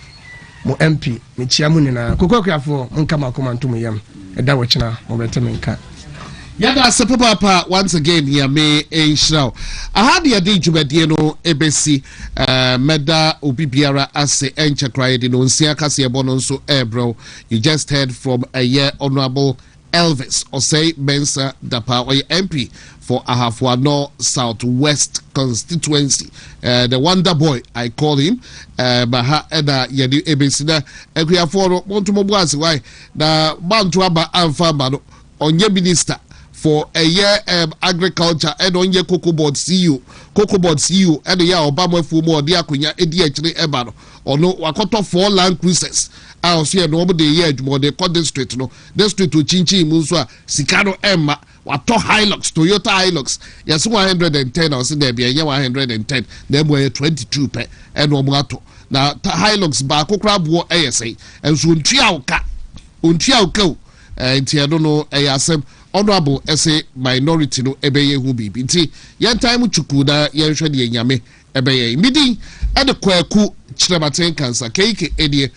Speaker 4: mo MP me chiamu ni na kokokuafo nka makoma ntomo yam eda wochina mo beteme nka
Speaker 1: yada se papa once again ya me enshraw ahade ya de djubadie no ebesi meda obi biara ase enche kraye de no nsia kase ebo no nso ebro you just heard from a year honorable Elvis Osei Bensa Dapa or MP for Ahafuano Southwest constituency. The wonder boy, I call him. Baha eda yedi ebesida ekuyaforo wontumo bwasi why na bantu aba amfamba no onye minister for a year agriculture and onye cocoa board CEO and ya obama fu mo de akonya edi akire eba no ɔno wakoto 4 Land Cruisers a ɔso yɛ no ɔmo de yɛ adwuma ɔde kɔ district no district ochinchi mu nso a sika no ɛmma wato Hilux Toyota Hilux yɛsɛ 110 na ɔsɛ dɛ bia yɛ 110 na ɛmo yɛ 22 pɛ ɛna ɔmo ato na Hilux ba kokra boɔ ɛyɛ sɛ ɛnso ontua oka o nti ɛno no ɛyɛ asɛm honorable ɛsɛ minority no ɛbɛyɛ hu bibi nti yɛn time chuku na yɛnhwɛ de nyame ɛbɛyɛ midin ɛde Kwaku Kyeremanteng Nkansah keike edie